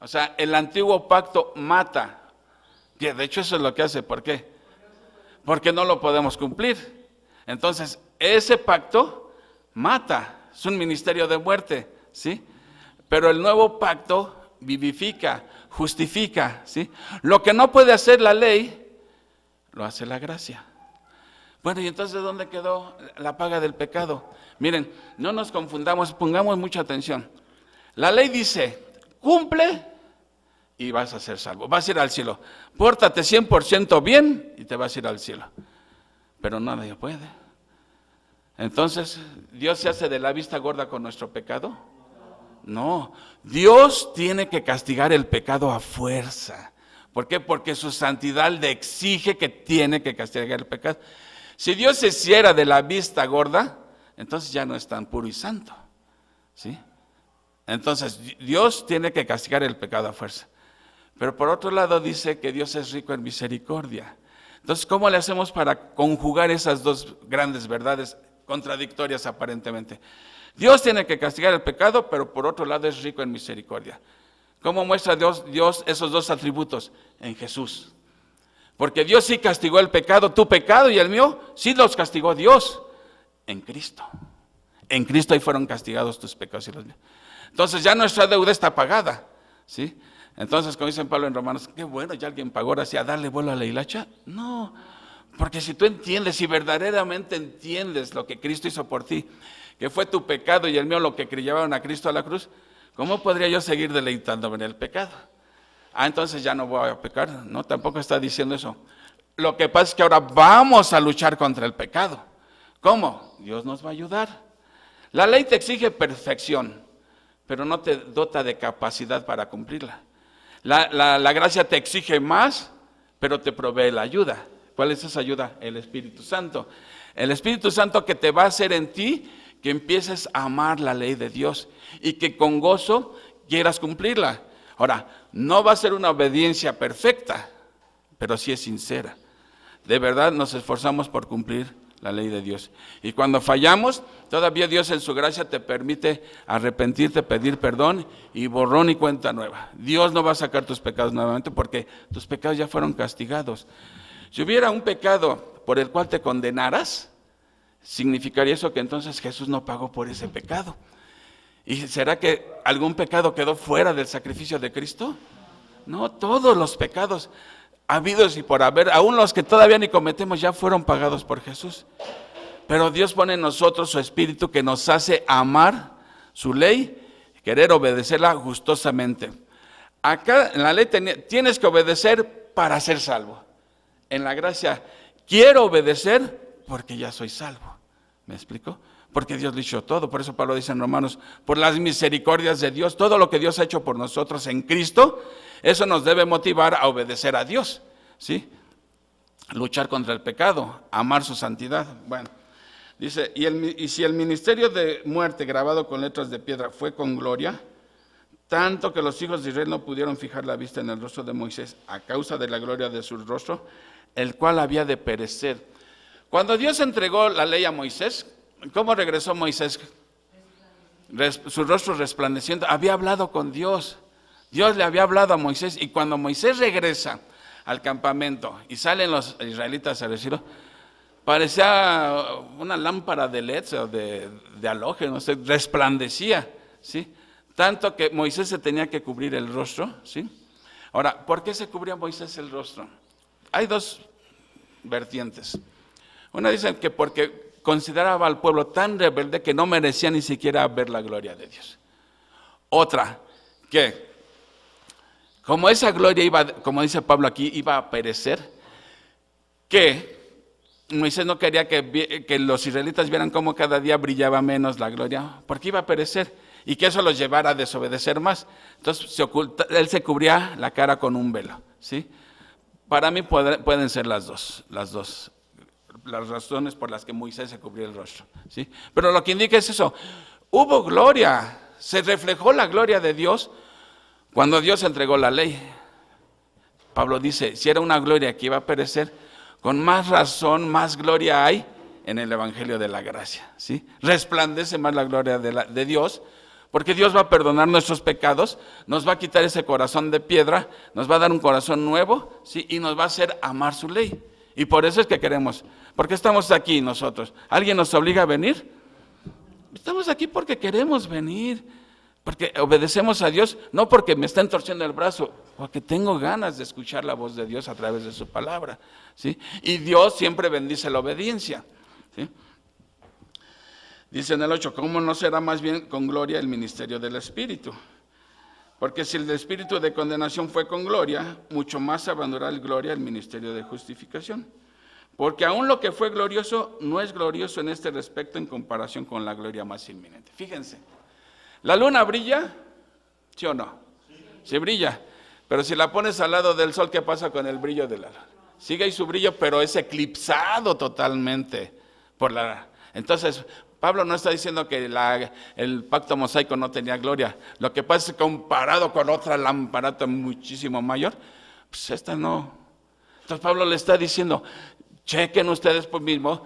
O sea, el antiguo pacto mata. Que de hecho eso es lo que hace. ¿Por qué? Porque no lo podemos cumplir. Entonces, ese pacto mata. Es un ministerio de muerte, ¿sí? Pero el nuevo pacto vivifica, justifica, ¿sí? Lo que no puede hacer la ley, lo hace la gracia. Bueno, y entonces, ¿dónde quedó la paga del pecado? Miren, no nos confundamos, pongamos mucha atención. La ley dice, cumple y vas a ser salvo, vas a ir al cielo. Pórtate 100% bien y te vas a ir al cielo. Pero nadie puede. Entonces, ¿Dios se hace de la vista gorda con nuestro pecado? No, Dios tiene que castigar el pecado a fuerza. ¿Por qué? Porque su santidad le exige que tiene que castigar el pecado. Si Dios se hiciera de la vista gorda, entonces ya no es tan puro y santo, ¿sí? Entonces, Dios tiene que castigar el pecado a fuerza. Pero por otro lado dice que Dios es rico en misericordia. Entonces, ¿cómo le hacemos para conjugar esas dos grandes verdades contradictorias aparentemente? Dios tiene que castigar el pecado, pero por otro lado es rico en misericordia. ¿Cómo muestra Dios esos dos atributos? En Jesús. Porque Dios sí castigó el pecado, tu pecado y el mío, sí los castigó Dios en Cristo. En Cristo ahí fueron castigados tus pecados y los míos. Entonces ya nuestra deuda está pagada, ¿sí? Entonces, como dice Pablo en Romanos, qué bueno, ya alguien pagó ahora sí a darle vuelo a la hilacha. No, porque si tú entiendes, si verdaderamente entiendes lo que Cristo hizo por ti, que fue tu pecado y el mío lo que llevaron a Cristo a la cruz, ¿cómo podría yo seguir deleitándome en el pecado? Entonces ya no voy a pecar. No, tampoco está diciendo eso. Lo que pasa es que ahora vamos a luchar contra el pecado. ¿Cómo? Dios nos va a ayudar. La ley te exige perfección, pero no te dota de capacidad para cumplirla. La gracia te exige más, pero te provee la ayuda. ¿Cuál es esa ayuda? El Espíritu Santo. El Espíritu Santo que te va a hacer en ti que empieces a amar la ley de Dios y que con gozo quieras cumplirla. Ahora, no va a ser una obediencia perfecta, pero sí es sincera. De verdad nos esforzamos por cumplir la ley de Dios. Y cuando fallamos, todavía Dios en su gracia te permite arrepentirte, pedir perdón y borrón y cuenta nueva. Dios no va a sacar tus pecados nuevamente porque tus pecados ya fueron castigados. Si hubiera un pecado por el cual te condenaras, significaría eso que entonces Jesús no pagó por ese pecado. ¿Y será que algún pecado quedó fuera del sacrificio de Cristo? No, todos los pecados habidos y por haber, aún los que todavía ni cometemos, ya fueron pagados por Jesús. Pero Dios pone en nosotros su Espíritu que nos hace amar su ley, querer obedecerla gustosamente. Acá en la ley tienes que obedecer para ser salvo. En la gracia, quiero obedecer porque ya soy salvo. ¿Me explico? Porque Dios lo hizo todo. Por eso Pablo dice en Romanos, por las misericordias de Dios, todo lo que Dios ha hecho por nosotros en Cristo, eso nos debe motivar a obedecer a Dios, ¿sí? Luchar contra el pecado, amar su santidad. Bueno, dice, y si el ministerio de muerte grabado con letras de piedra fue con gloria, tanto que los hijos de Israel no pudieron fijar la vista en el rostro de Moisés a causa de la gloria de su rostro, el cual había de perecer. Cuando Dios entregó la ley a Moisés, ¿cómo regresó Moisés? Su rostro resplandeciendo, había hablado con Dios. Dios le había hablado a Moisés y cuando Moisés regresa al campamento y salen los israelitas a decirlo, parecía una lámpara de LED o de halógeno, resplandecía, ¿sí? Tanto que Moisés se tenía que cubrir el rostro, ¿sí? Ahora, ¿por qué se cubría Moisés el rostro? Hay dos vertientes. Una dice que porque consideraba al pueblo tan rebelde que no merecía ni siquiera ver la gloria de Dios. Otra, que como esa gloria iba, como dice Pablo aquí, iba a perecer, que Moisés no quería que los israelitas vieran cómo cada día brillaba menos la gloria, porque iba a perecer y que eso los llevara a desobedecer más. Entonces él se cubría la cara con un velo, ¿sí? Para mí pueden ser las dos las razones por las que Moisés se cubrió el rostro, ¿sí? Pero lo que indica es eso, hubo gloria, se reflejó la gloria de Dios cuando Dios entregó la ley. Pablo dice, si era una gloria que iba a perecer, con más razón, más gloria hay en el evangelio de la gracia, ¿sí? Resplandece más la gloria de Dios, porque Dios va a perdonar nuestros pecados, nos va a quitar ese corazón de piedra, nos va a dar un corazón nuevo, ¿sí? Y nos va a hacer amar su ley. Y por eso es que queremos. ¿Por qué estamos aquí nosotros? ¿Alguien nos obliga a venir? Estamos aquí porque queremos venir, porque obedecemos a Dios, no porque me estén torciendo el brazo, porque tengo ganas de escuchar la voz de Dios a través de su palabra, ¿sí? Y Dios siempre bendice la obediencia, ¿sí? Dice en el 8, ¿cómo no será más bien con gloria el ministerio del Espíritu? Porque si el espíritu de condenación fue con gloria, mucho más abandonará el gloria el ministerio de justificación. Porque aún lo que fue glorioso no es glorioso en este respecto en comparación con la gloria más inminente. Fíjense, ¿la luna brilla? ¿Sí o no? Sí brilla, pero si la pones al lado del sol, ¿qué pasa con el brillo de la luna? Sigue ahí su brillo, pero es eclipsado totalmente por la... Entonces, Pablo no está diciendo que el pacto mosaico no tenía gloria. Lo que pasa es que comparado con otra lamparata muchísimo mayor, pues esta no. Entonces Pablo le está diciendo, chequen ustedes por mismo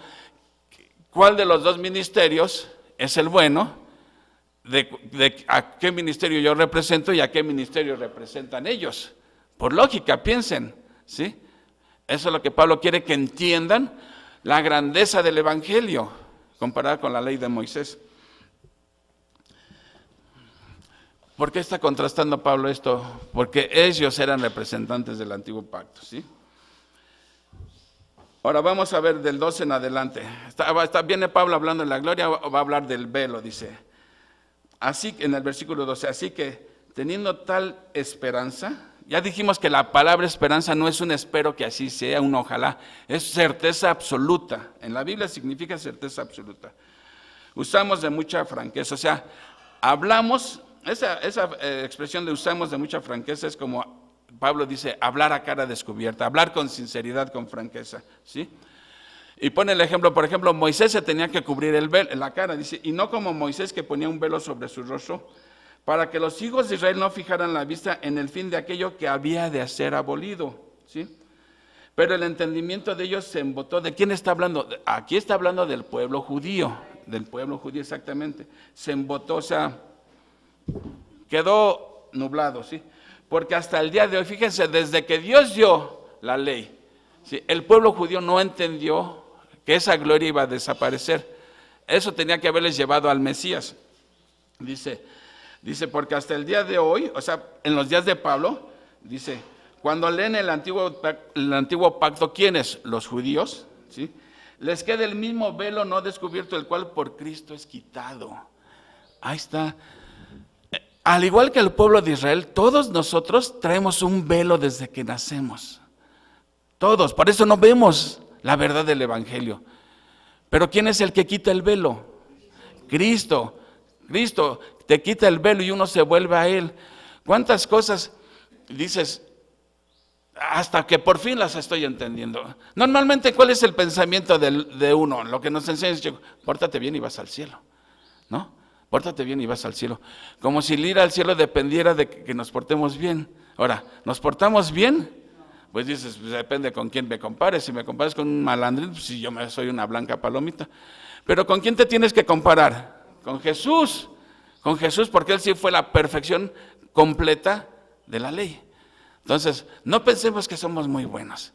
cuál de los dos ministerios es el bueno, de a qué ministerio yo represento y a qué ministerio representan ellos. Por lógica, piensen, ¿sí? Eso es lo que Pablo quiere que entiendan, la grandeza del evangelio comparada con la ley de Moisés. ¿Por qué está contrastando Pablo esto? Porque ellos eran representantes del antiguo pacto, ¿sí? Ahora vamos a ver del 12 en adelante. Viene Pablo hablando de la gloria, va a hablar del velo, dice. Así, en el versículo 12, así que teniendo tal esperanza, ya dijimos que la palabra esperanza no es un espero que así sea, un ojalá, es certeza absoluta. En la Biblia significa certeza absoluta. Usamos de mucha franqueza, o sea, hablamos, esa expresión de usamos de mucha franqueza es como Pablo dice, hablar a cara descubierta, hablar con sinceridad, con franqueza, ¿sí? Y pone el ejemplo, por ejemplo, Moisés se tenía que cubrir la cara, dice, y no como Moisés que ponía un velo sobre su rostro, para que los hijos de Israel no fijaran la vista en el fin de aquello que había de ser abolido, ¿sí? Pero el entendimiento de ellos se embotó. ¿De quién está hablando? Aquí está hablando del pueblo judío exactamente. Se embotó, o sea, quedó nublado, ¿sí? Porque hasta el día de hoy, fíjense, desde que Dios dio la ley, ¿sí? El pueblo judío no entendió que esa gloria iba a desaparecer. Eso tenía que haberles llevado al Mesías. Dice, porque hasta el día de hoy, o sea, en los días de Pablo, dice, cuando leen el antiguo pacto, ¿quiénes? Los judíos, ¿sí? Les queda el mismo velo no descubierto, el cual por Cristo es quitado. Ahí está. Al igual que el pueblo de Israel, todos nosotros traemos un velo desde que nacemos. Todos, por eso no vemos la verdad del evangelio. Pero ¿quién es el que quita el velo? Cristo. Cristo te quita el velo y uno se vuelve a Él. ¿Cuántas cosas dices? Hasta que por fin las estoy entendiendo. Normalmente, ¿cuál es el pensamiento de uno? Lo que nos enseña es, pórtate bien y vas al cielo, ¿no? Pórtate bien y vas al cielo. Como si el ir al cielo dependiera de que nos portemos bien. Ahora, ¿nos portamos bien? Pues dices, pues depende con quién me compares. Si me compares con un malandrín, pues si yo soy una blanca palomita. Pero ¿con quién te tienes que comparar? Con Jesús, porque Él sí fue la perfección completa de la ley. Entonces, no pensemos que somos muy buenos.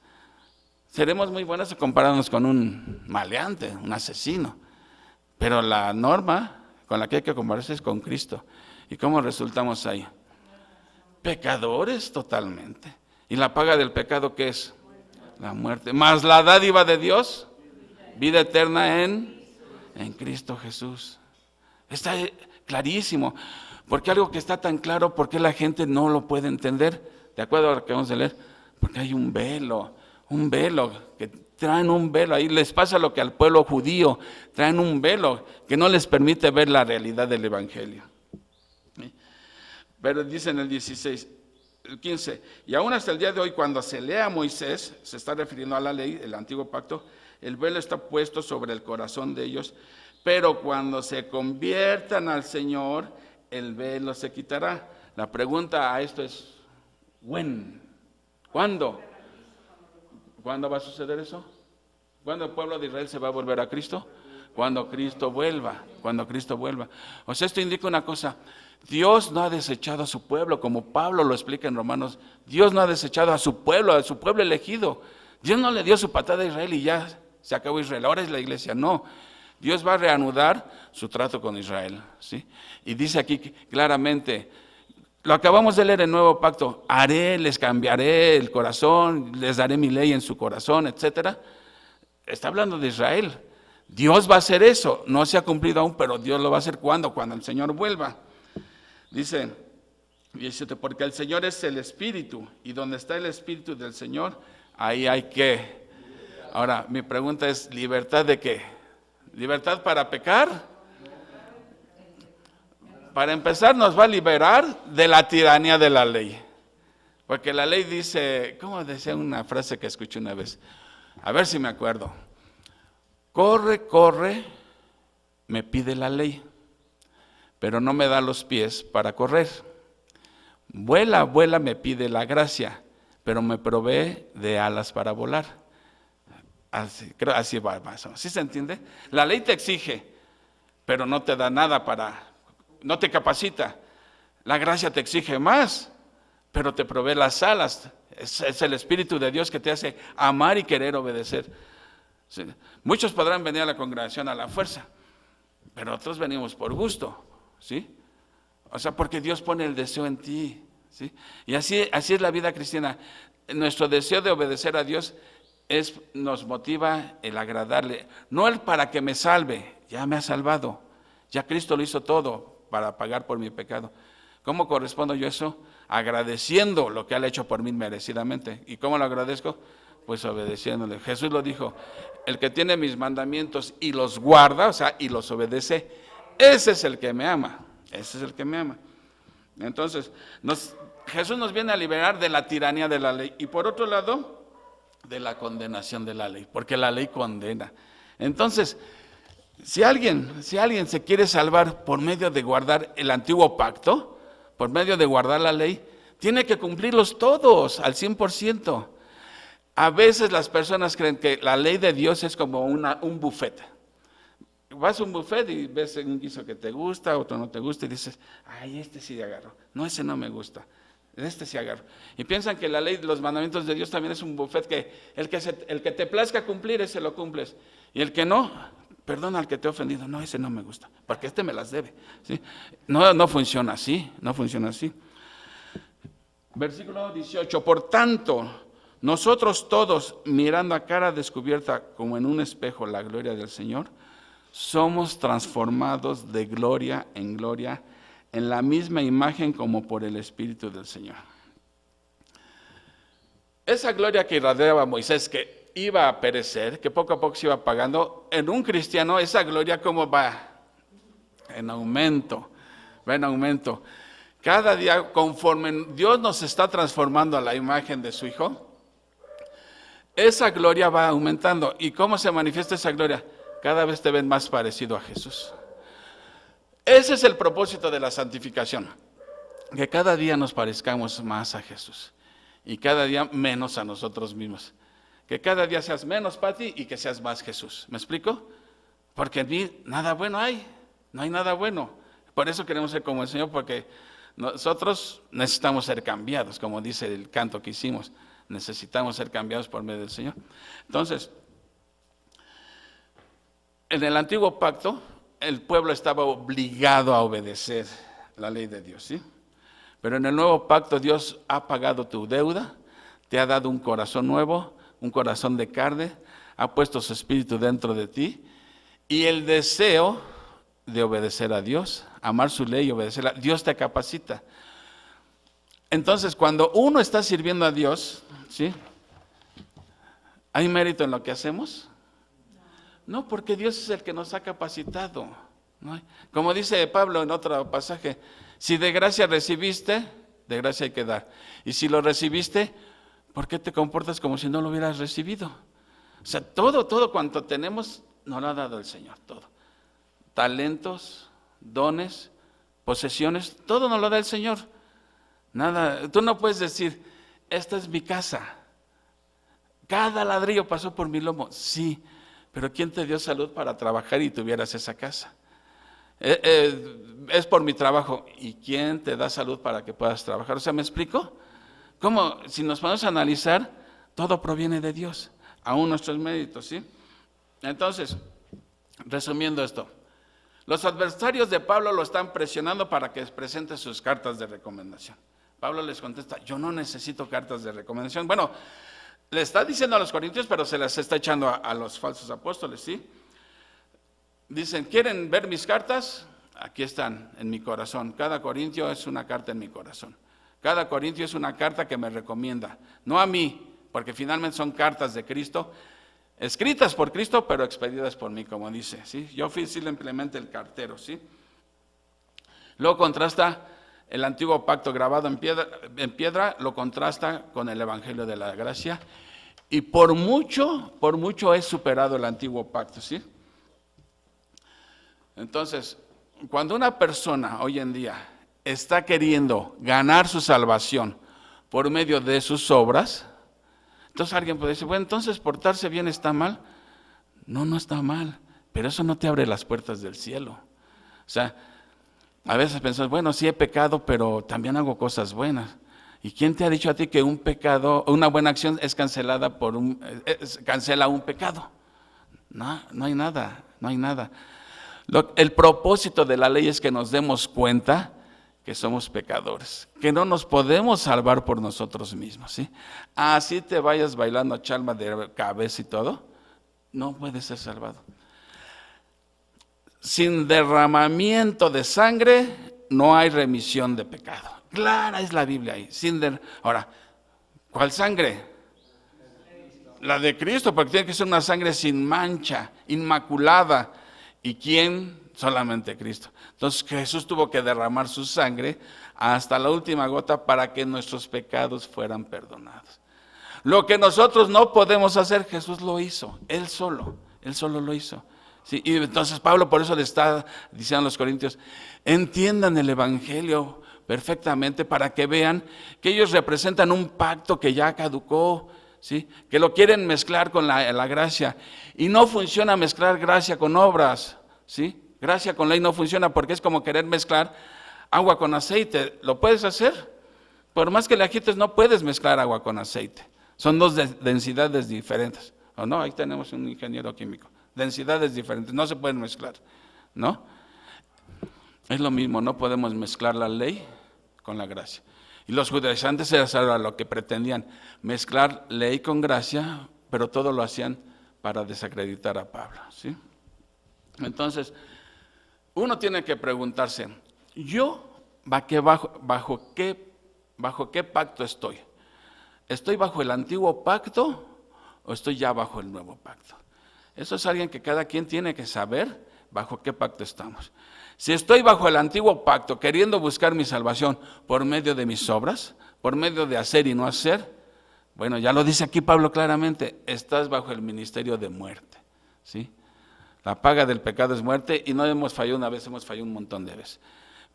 Seremos muy buenos comparándonos con un maleante, un asesino. Pero la norma con la que hay que compararse es con Cristo. ¿Y cómo resultamos ahí? Pecadores totalmente. ¿Y la paga del pecado qué es? La muerte. Más la dádiva de Dios, vida eterna en Cristo Jesús. Está clarísimo. Porque algo que está tan claro, ¿por qué la gente no lo puede entender? De acuerdo a lo que vamos a leer, porque hay un velo, que traen un velo. Ahí les pasa lo que al pueblo judío, traen un velo que no les permite ver la realidad del evangelio. Pero dice en el 16, el 15, y aún hasta el día de hoy, cuando se lee a Moisés, se está refiriendo a la ley, el antiguo pacto, el velo está puesto sobre el corazón de ellos, pero cuando se conviertan al Señor, el velo se quitará. La pregunta a esto es, ¿cuándo? ¿Cuándo va a suceder eso? ¿Cuándo el pueblo de Israel se va a volver a Cristo? Cuando Cristo vuelva, cuando Cristo vuelva. O sea, esto indica una cosa, Dios no ha desechado a su pueblo, como Pablo lo explica en Romanos. Dios no ha desechado a su pueblo elegido. Dios no le dio su patada a Israel y ya se acabó Israel, ahora es la iglesia. No, Dios va a reanudar su trato con Israel, ¿sí? Y dice aquí claramente, lo acabamos de leer en el Nuevo Pacto, les cambiaré el corazón, les daré mi ley en su corazón, etcétera. Está hablando de Israel. Dios va a hacer eso, no se ha cumplido aún, pero Dios lo va a hacer cuando el Señor vuelva. Dice 17, porque el Señor es el Espíritu, y donde está el Espíritu del Señor, ahí hay ¿qué? Ahora, mi pregunta es, ¿libertad de qué? ¿Libertad para pecar? Para empezar, nos va a liberar de la tiranía de la ley. Porque la ley dice, ¿cómo decía una frase que escuché una vez? A ver si me acuerdo. Corre, me pide la ley, pero no me da los pies para correr. Vuela, me pide la gracia, pero me provee de alas para volar. Así va más o menos. ¿Sí se entiende? La ley te exige, pero no te da nada no te capacita. La gracia te exige más, pero te provee las alas. Es el Espíritu de Dios que te hace amar y querer obedecer. Sí. Muchos podrán venir a la congregación a la fuerza, pero otros venimos por gusto, ¿sí? O sea, porque Dios pone el deseo en ti, ¿sí? Y así es la vida cristiana. Nuestro deseo de obedecer a Dios nos motiva el agradarle, no el para que me salve, ya me ha salvado, ya Cristo lo hizo todo para pagar por mi pecado. ¿Cómo correspondo yo eso? Agradeciendo lo que Él ha hecho por mí merecidamente. ¿Y cómo lo agradezco? Pues obedeciéndole. Jesús lo dijo, el que tiene mis mandamientos y los guarda, o sea, y los obedece, ese es el que me ama, ese es el que me ama. Entonces, Jesús nos viene a liberar de la tiranía de la ley y por otro lado, de la condenación de la ley, porque la ley condena. Entonces, si alguien se quiere salvar por medio de guardar el antiguo pacto, por medio de guardar la ley, tiene que cumplirlos todos al 100%. A veces las personas creen que la ley de Dios es como un buffet. Vas a un buffet y ves un guiso que te gusta, otro no te gusta y dices, ay, este sí agarro. No, ese no me gusta. Este sí agarro. Y piensan que la ley, los mandamientos de Dios también es un buffet que el que te plazca cumplir, ese lo cumples. Y el que no, perdona al que te ha ofendido. No, ese no me gusta, porque este me las debe. ¿Sí? No funciona así, no funciona así. Versículo 18, por tanto, nosotros todos, mirando a cara descubierta como en un espejo la gloria del Señor, somos transformados de gloria en gloria en la misma imagen como por el Espíritu del Señor. Esa gloria que irradiaba Moisés, que iba a perecer, que poco a poco se iba apagando, en un cristiano esa gloria ¿cómo va? En aumento, va en aumento. Cada día, conforme Dios nos está transformando a la imagen de su Hijo, esa gloria va aumentando. ¿Y cómo se manifiesta esa gloria? Cada vez te ven más parecido a Jesús. Ese es el propósito de la santificación, que cada día nos parezcamos más a Jesús y cada día menos a nosotros mismos. Que cada día seas menos para ti y que seas más Jesús. ¿Me explico? Porque en mí nada bueno hay, no hay nada bueno. Por eso queremos ser como el Señor, porque nosotros necesitamos ser cambiados, como dice el canto que hicimos. Necesitamos ser cambiados por medio del Señor. Entonces, en el antiguo pacto, el pueblo estaba obligado a obedecer la ley de Dios, ¿sí? Pero en el nuevo pacto Dios ha pagado tu deuda, te ha dado un corazón nuevo, un corazón de carne, ha puesto su espíritu dentro de ti y el deseo de obedecer a Dios, amar su ley y obedecerla, Dios te capacita. Entonces, cuando uno está sirviendo a Dios, ¿sí? ¿Hay mérito en lo que hacemos? No, porque Dios es el que nos ha capacitado. ¿No? Como dice Pablo en otro pasaje, si de gracia recibiste, de gracia hay que dar. Y si lo recibiste, ¿por qué te comportas como si no lo hubieras recibido? O sea, todo cuanto tenemos, nos lo ha dado el Señor, todo. Talentos, dones, posesiones, todo nos lo da el Señor. Nada, tú no puedes decir, esta es mi casa. Cada ladrillo pasó por mi lomo. Sí, pero ¿quién te dio salud para trabajar y tuvieras esa casa? Es por mi trabajo. ¿Y quién te da salud para que puedas trabajar? O sea, ¿me explico? Como si nos ponemos a analizar, todo proviene de Dios, aún nuestros méritos, ¿sí? Entonces, resumiendo esto, los adversarios de Pablo lo están presionando para que presente sus cartas de recomendación. Pablo les contesta, yo no necesito cartas de recomendación. Bueno, le está diciendo a los corintios, pero se las está echando a los falsos apóstoles, ¿sí? Dicen, ¿quieren ver mis cartas? Aquí están, en mi corazón. Cada corintio es una carta en mi corazón. Cada corintio es una carta que me recomienda, no a mí, porque finalmente son cartas de Cristo, escritas por Cristo, pero expedidas por mí, como dice, ¿sí? Yo fui simplemente el cartero, ¿sí? Luego contrasta el antiguo pacto grabado en piedra, lo contrasta con el evangelio de la gracia, y por mucho es superado el antiguo pacto, ¿sí? Entonces, cuando una persona hoy en día está queriendo ganar su salvación por medio de sus obras, entonces alguien puede decir, bueno, entonces portarse bien está mal. No está mal, pero eso no te abre las puertas del cielo. O sea, a veces pensamos, bueno, sí he pecado, pero también hago cosas buenas. ¿Y quién te ha dicho a ti que un pecado, una buena acción es cancelada cancela un pecado? No hay nada. El propósito de la ley es que nos demos cuenta que somos pecadores, que no nos podemos salvar por nosotros mismos, ¿sí? Así te vayas bailando chalma de cabeza y todo, no puedes ser salvado. Sin derramamiento de sangre no hay remisión de pecado. Clara es la Biblia ahí. Ahora, ¿cuál sangre? La de Cristo, porque tiene que ser una sangre sin mancha, inmaculada. ¿Y quién? Solamente Cristo. Entonces Jesús tuvo que derramar su sangre hasta la última gota para que nuestros pecados fueran perdonados. Lo que nosotros no podemos hacer, Jesús lo hizo, Él solo lo hizo. Sí, y entonces Pablo por eso le está diciendo a los corintios, entiendan el evangelio perfectamente para que vean que ellos representan un pacto que ya caducó, ¿sí? Que lo quieren mezclar con la gracia. Y no funciona mezclar gracia con obras, ¿sí? Gracia con ley no funciona porque es como querer mezclar agua con aceite. ¿Lo puedes hacer? Por más que le agites, no puedes mezclar agua con aceite. Son dos densidades diferentes. ¿O no? Ahí tenemos un ingeniero químico. Densidades diferentes, no se pueden mezclar, ¿no? Es lo mismo, no podemos mezclar la ley con la gracia. Y los judaizantes era lo que pretendían, mezclar ley con gracia, pero todo lo hacían para desacreditar a Pablo, ¿sí? Entonces, uno tiene que preguntarse, ¿yo bajo qué pacto estoy? ¿Estoy bajo el antiguo pacto o estoy ya bajo el nuevo pacto? Eso es alguien que cada quien tiene que saber bajo qué pacto estamos. Si estoy bajo el antiguo pacto, queriendo buscar mi salvación por medio de mis obras, por medio de hacer y no hacer, bueno, ya lo dice aquí Pablo claramente, estás bajo el ministerio de muerte, ¿sí? La paga del pecado es muerte y no hemos fallado una vez, hemos fallado un montón de veces.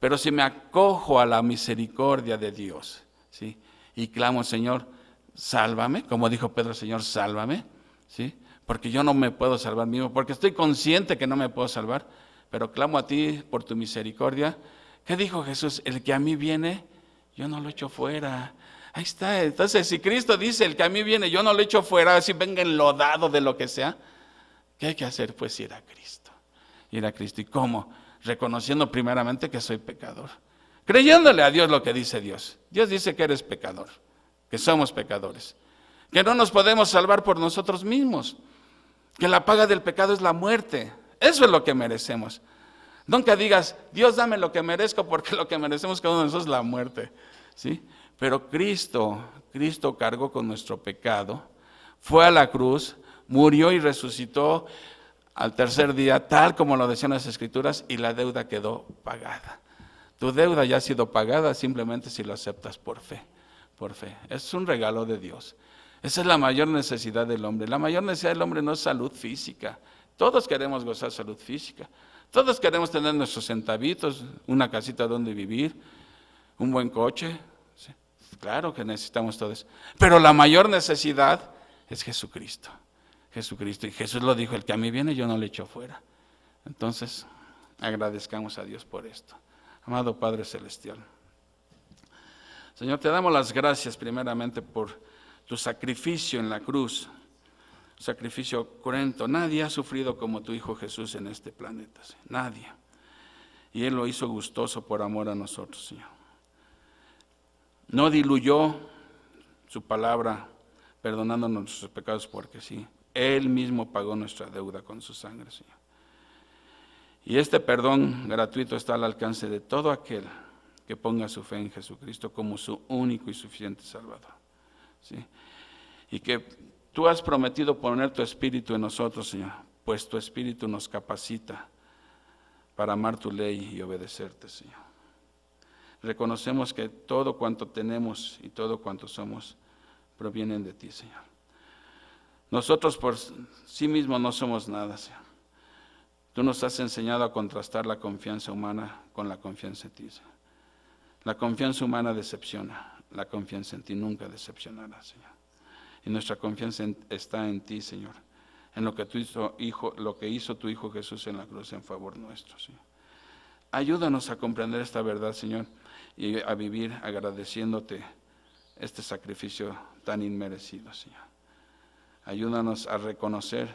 Pero si me acojo a la misericordia de Dios, ¿sí? Y clamo, Señor, sálvame, como dijo Pedro, Señor, sálvame, ¿sí? Porque yo no me puedo salvar mismo, porque estoy consciente que no me puedo salvar, pero clamo a ti por tu misericordia. ¿Qué dijo Jesús? El que a mí viene, yo no lo echo fuera. Ahí está. Entonces, si Cristo dice, el que a mí viene, yo no lo echo fuera, si venga enlodado de lo que sea, ¿qué hay que hacer? Pues ir a Cristo. Ir a Cristo. ¿Y cómo? Reconociendo primeramente que soy pecador. Creyéndole a Dios lo que dice Dios. Dios dice que eres pecador, que somos pecadores, que no nos podemos salvar por nosotros mismos, que la paga del pecado es la muerte. Eso es lo que merecemos. Nunca digas, Dios dame lo que merezco, porque lo que merecemos cada uno de nosotros es la muerte, ¿sí? Pero Cristo cargó con nuestro pecado, fue a la cruz, murió y resucitó al tercer día, tal como lo decían las Escrituras, y la deuda quedó pagada. Tu deuda ya ha sido pagada simplemente si lo aceptas por fe. Por fe. Es un regalo de Dios. Esa es la mayor necesidad del hombre. La mayor necesidad del hombre no es salud física. Todos queremos gozar salud física. Todos queremos tener nuestros centavitos, una casita donde vivir, un buen coche. Sí, claro que necesitamos todo eso. Pero la mayor necesidad es Jesucristo. Jesucristo. Y Jesús lo dijo, el que a mí viene yo no le echo fuera. Entonces, agradezcamos a Dios por esto. Amado Padre Celestial, Señor, te damos las gracias primeramente por tu sacrificio en la cruz, sacrificio cruento. Nadie ha sufrido como tu Hijo Jesús en este planeta, Señor. Nadie. Y Él lo hizo gustoso por amor a nosotros, Señor. No diluyó su palabra perdonándonos nuestros pecados porque sí. Él mismo pagó nuestra deuda con su sangre, Señor. Y este perdón gratuito está al alcance de todo aquel que ponga su fe en Jesucristo como su único y suficiente Salvador, ¿sí? Y que tú has prometido poner tu Espíritu en nosotros, Señor, pues tu Espíritu nos capacita para amar tu ley y obedecerte, Señor. Reconocemos que todo cuanto tenemos y todo cuanto somos provienen de ti, Señor. Nosotros por sí mismos no somos nada, Señor. Tú nos has enseñado a contrastar la confianza humana con la confianza en ti, Señor. La confianza humana decepciona, la confianza en ti nunca decepcionará, Señor. Y nuestra confianza está en ti, Señor, en lo que hizo tu Hijo Jesús en la cruz en favor nuestro, Señor. Ayúdanos a comprender esta verdad, Señor, y a vivir agradeciéndote este sacrificio tan inmerecido, Señor. Ayúdanos a reconocer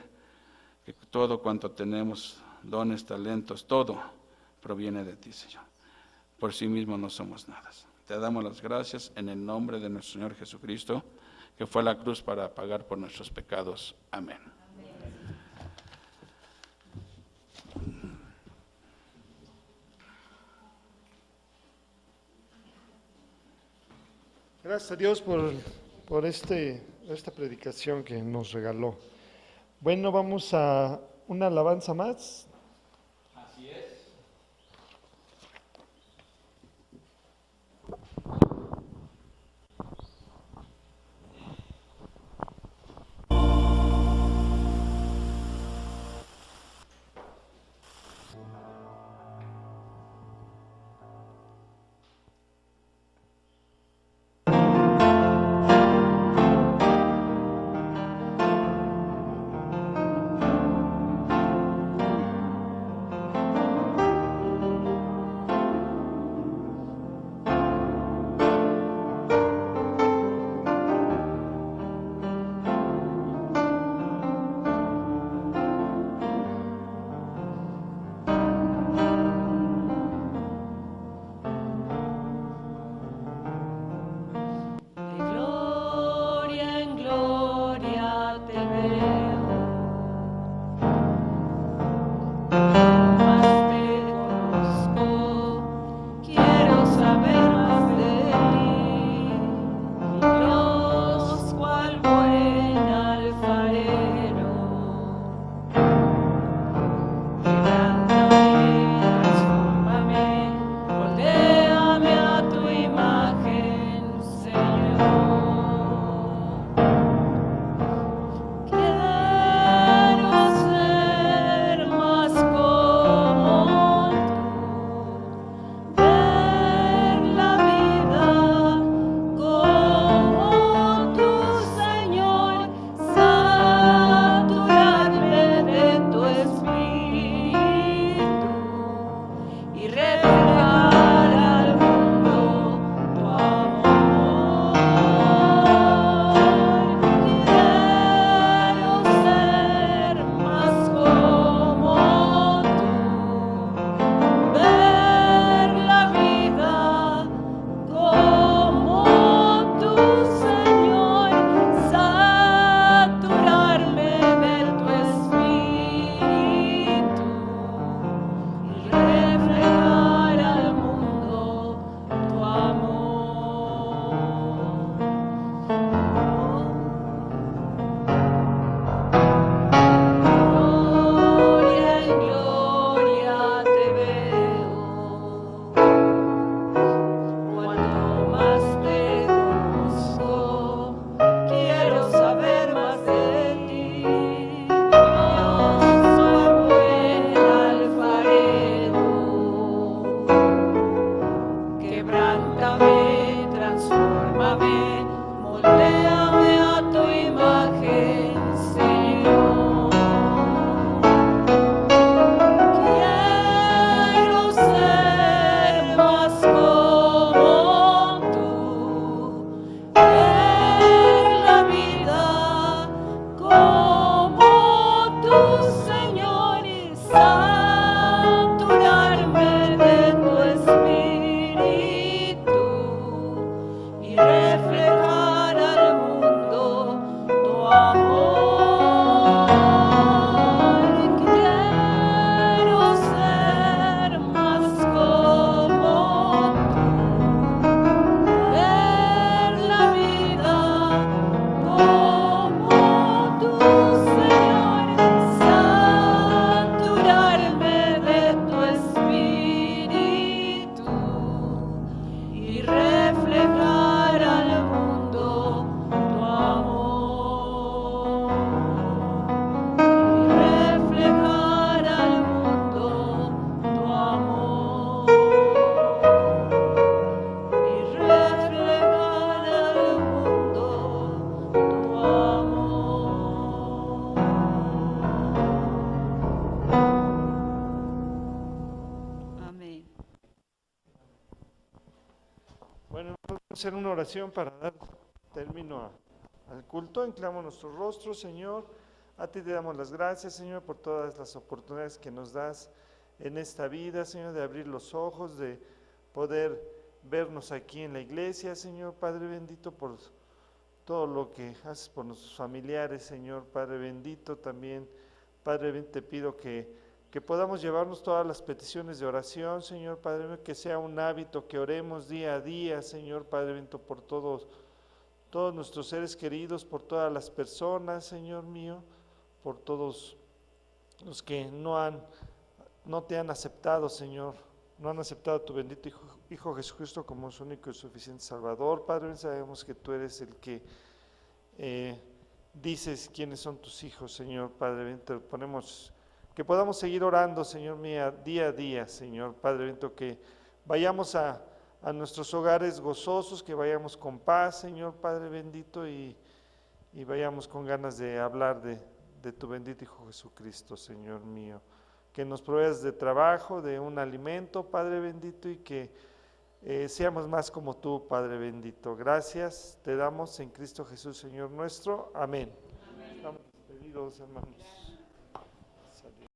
que todo cuanto tenemos, dones, talentos, todo proviene de ti, Señor. Por sí mismo no somos nada. Te damos las gracias en el nombre de nuestro Señor Jesucristo, que fue a la cruz para pagar por nuestros pecados. Amén. Gracias a Dios por esta predicación que nos regaló. Bueno, vamos a una alabanza más. Así es. Moldéame a tu imagen, Señor. y reflejar al mundo tu amor. Y reflejar al mundo tu amor. Y reflejar al mundo tu amor. Amén. Bueno, vamos a hacer una oración para dar término al culto. Inclinamos nuestros rostros, Señor. A ti te damos las gracias, Señor, por todas las oportunidades que nos das en esta vida, Señor, de abrir los ojos, de poder vernos aquí en la iglesia, Señor, Padre bendito, por todo lo que haces por nuestros familiares, Señor, Padre bendito, también, Padre bendito, te pido que podamos llevarnos todas las peticiones de oración, Señor, Padre mío, que sea un hábito, que oremos día a día, Señor, Padre bendito, por todos nuestros seres queridos, por todas las personas, Señor mío, por todos los que no te han aceptado, Señor, no han aceptado a tu bendito Hijo Jesucristo como su único y suficiente Salvador. Padre, sabemos que tú eres el que dices quiénes son tus hijos, Señor, Padre bendito, ponemos que podamos seguir orando, Señor mío, día a día, Señor, Padre bendito, que vayamos a nuestros hogares gozosos, que vayamos con paz, Señor, Padre bendito, y vayamos con ganas de hablar de tu bendito Hijo Jesucristo, Señor mío, que nos proveas de trabajo, de un alimento, Padre bendito, y que seamos más como tú, Padre bendito. Gracias te damos en Cristo Jesús, Señor nuestro. Amén. Estamos despedidos, hermanos.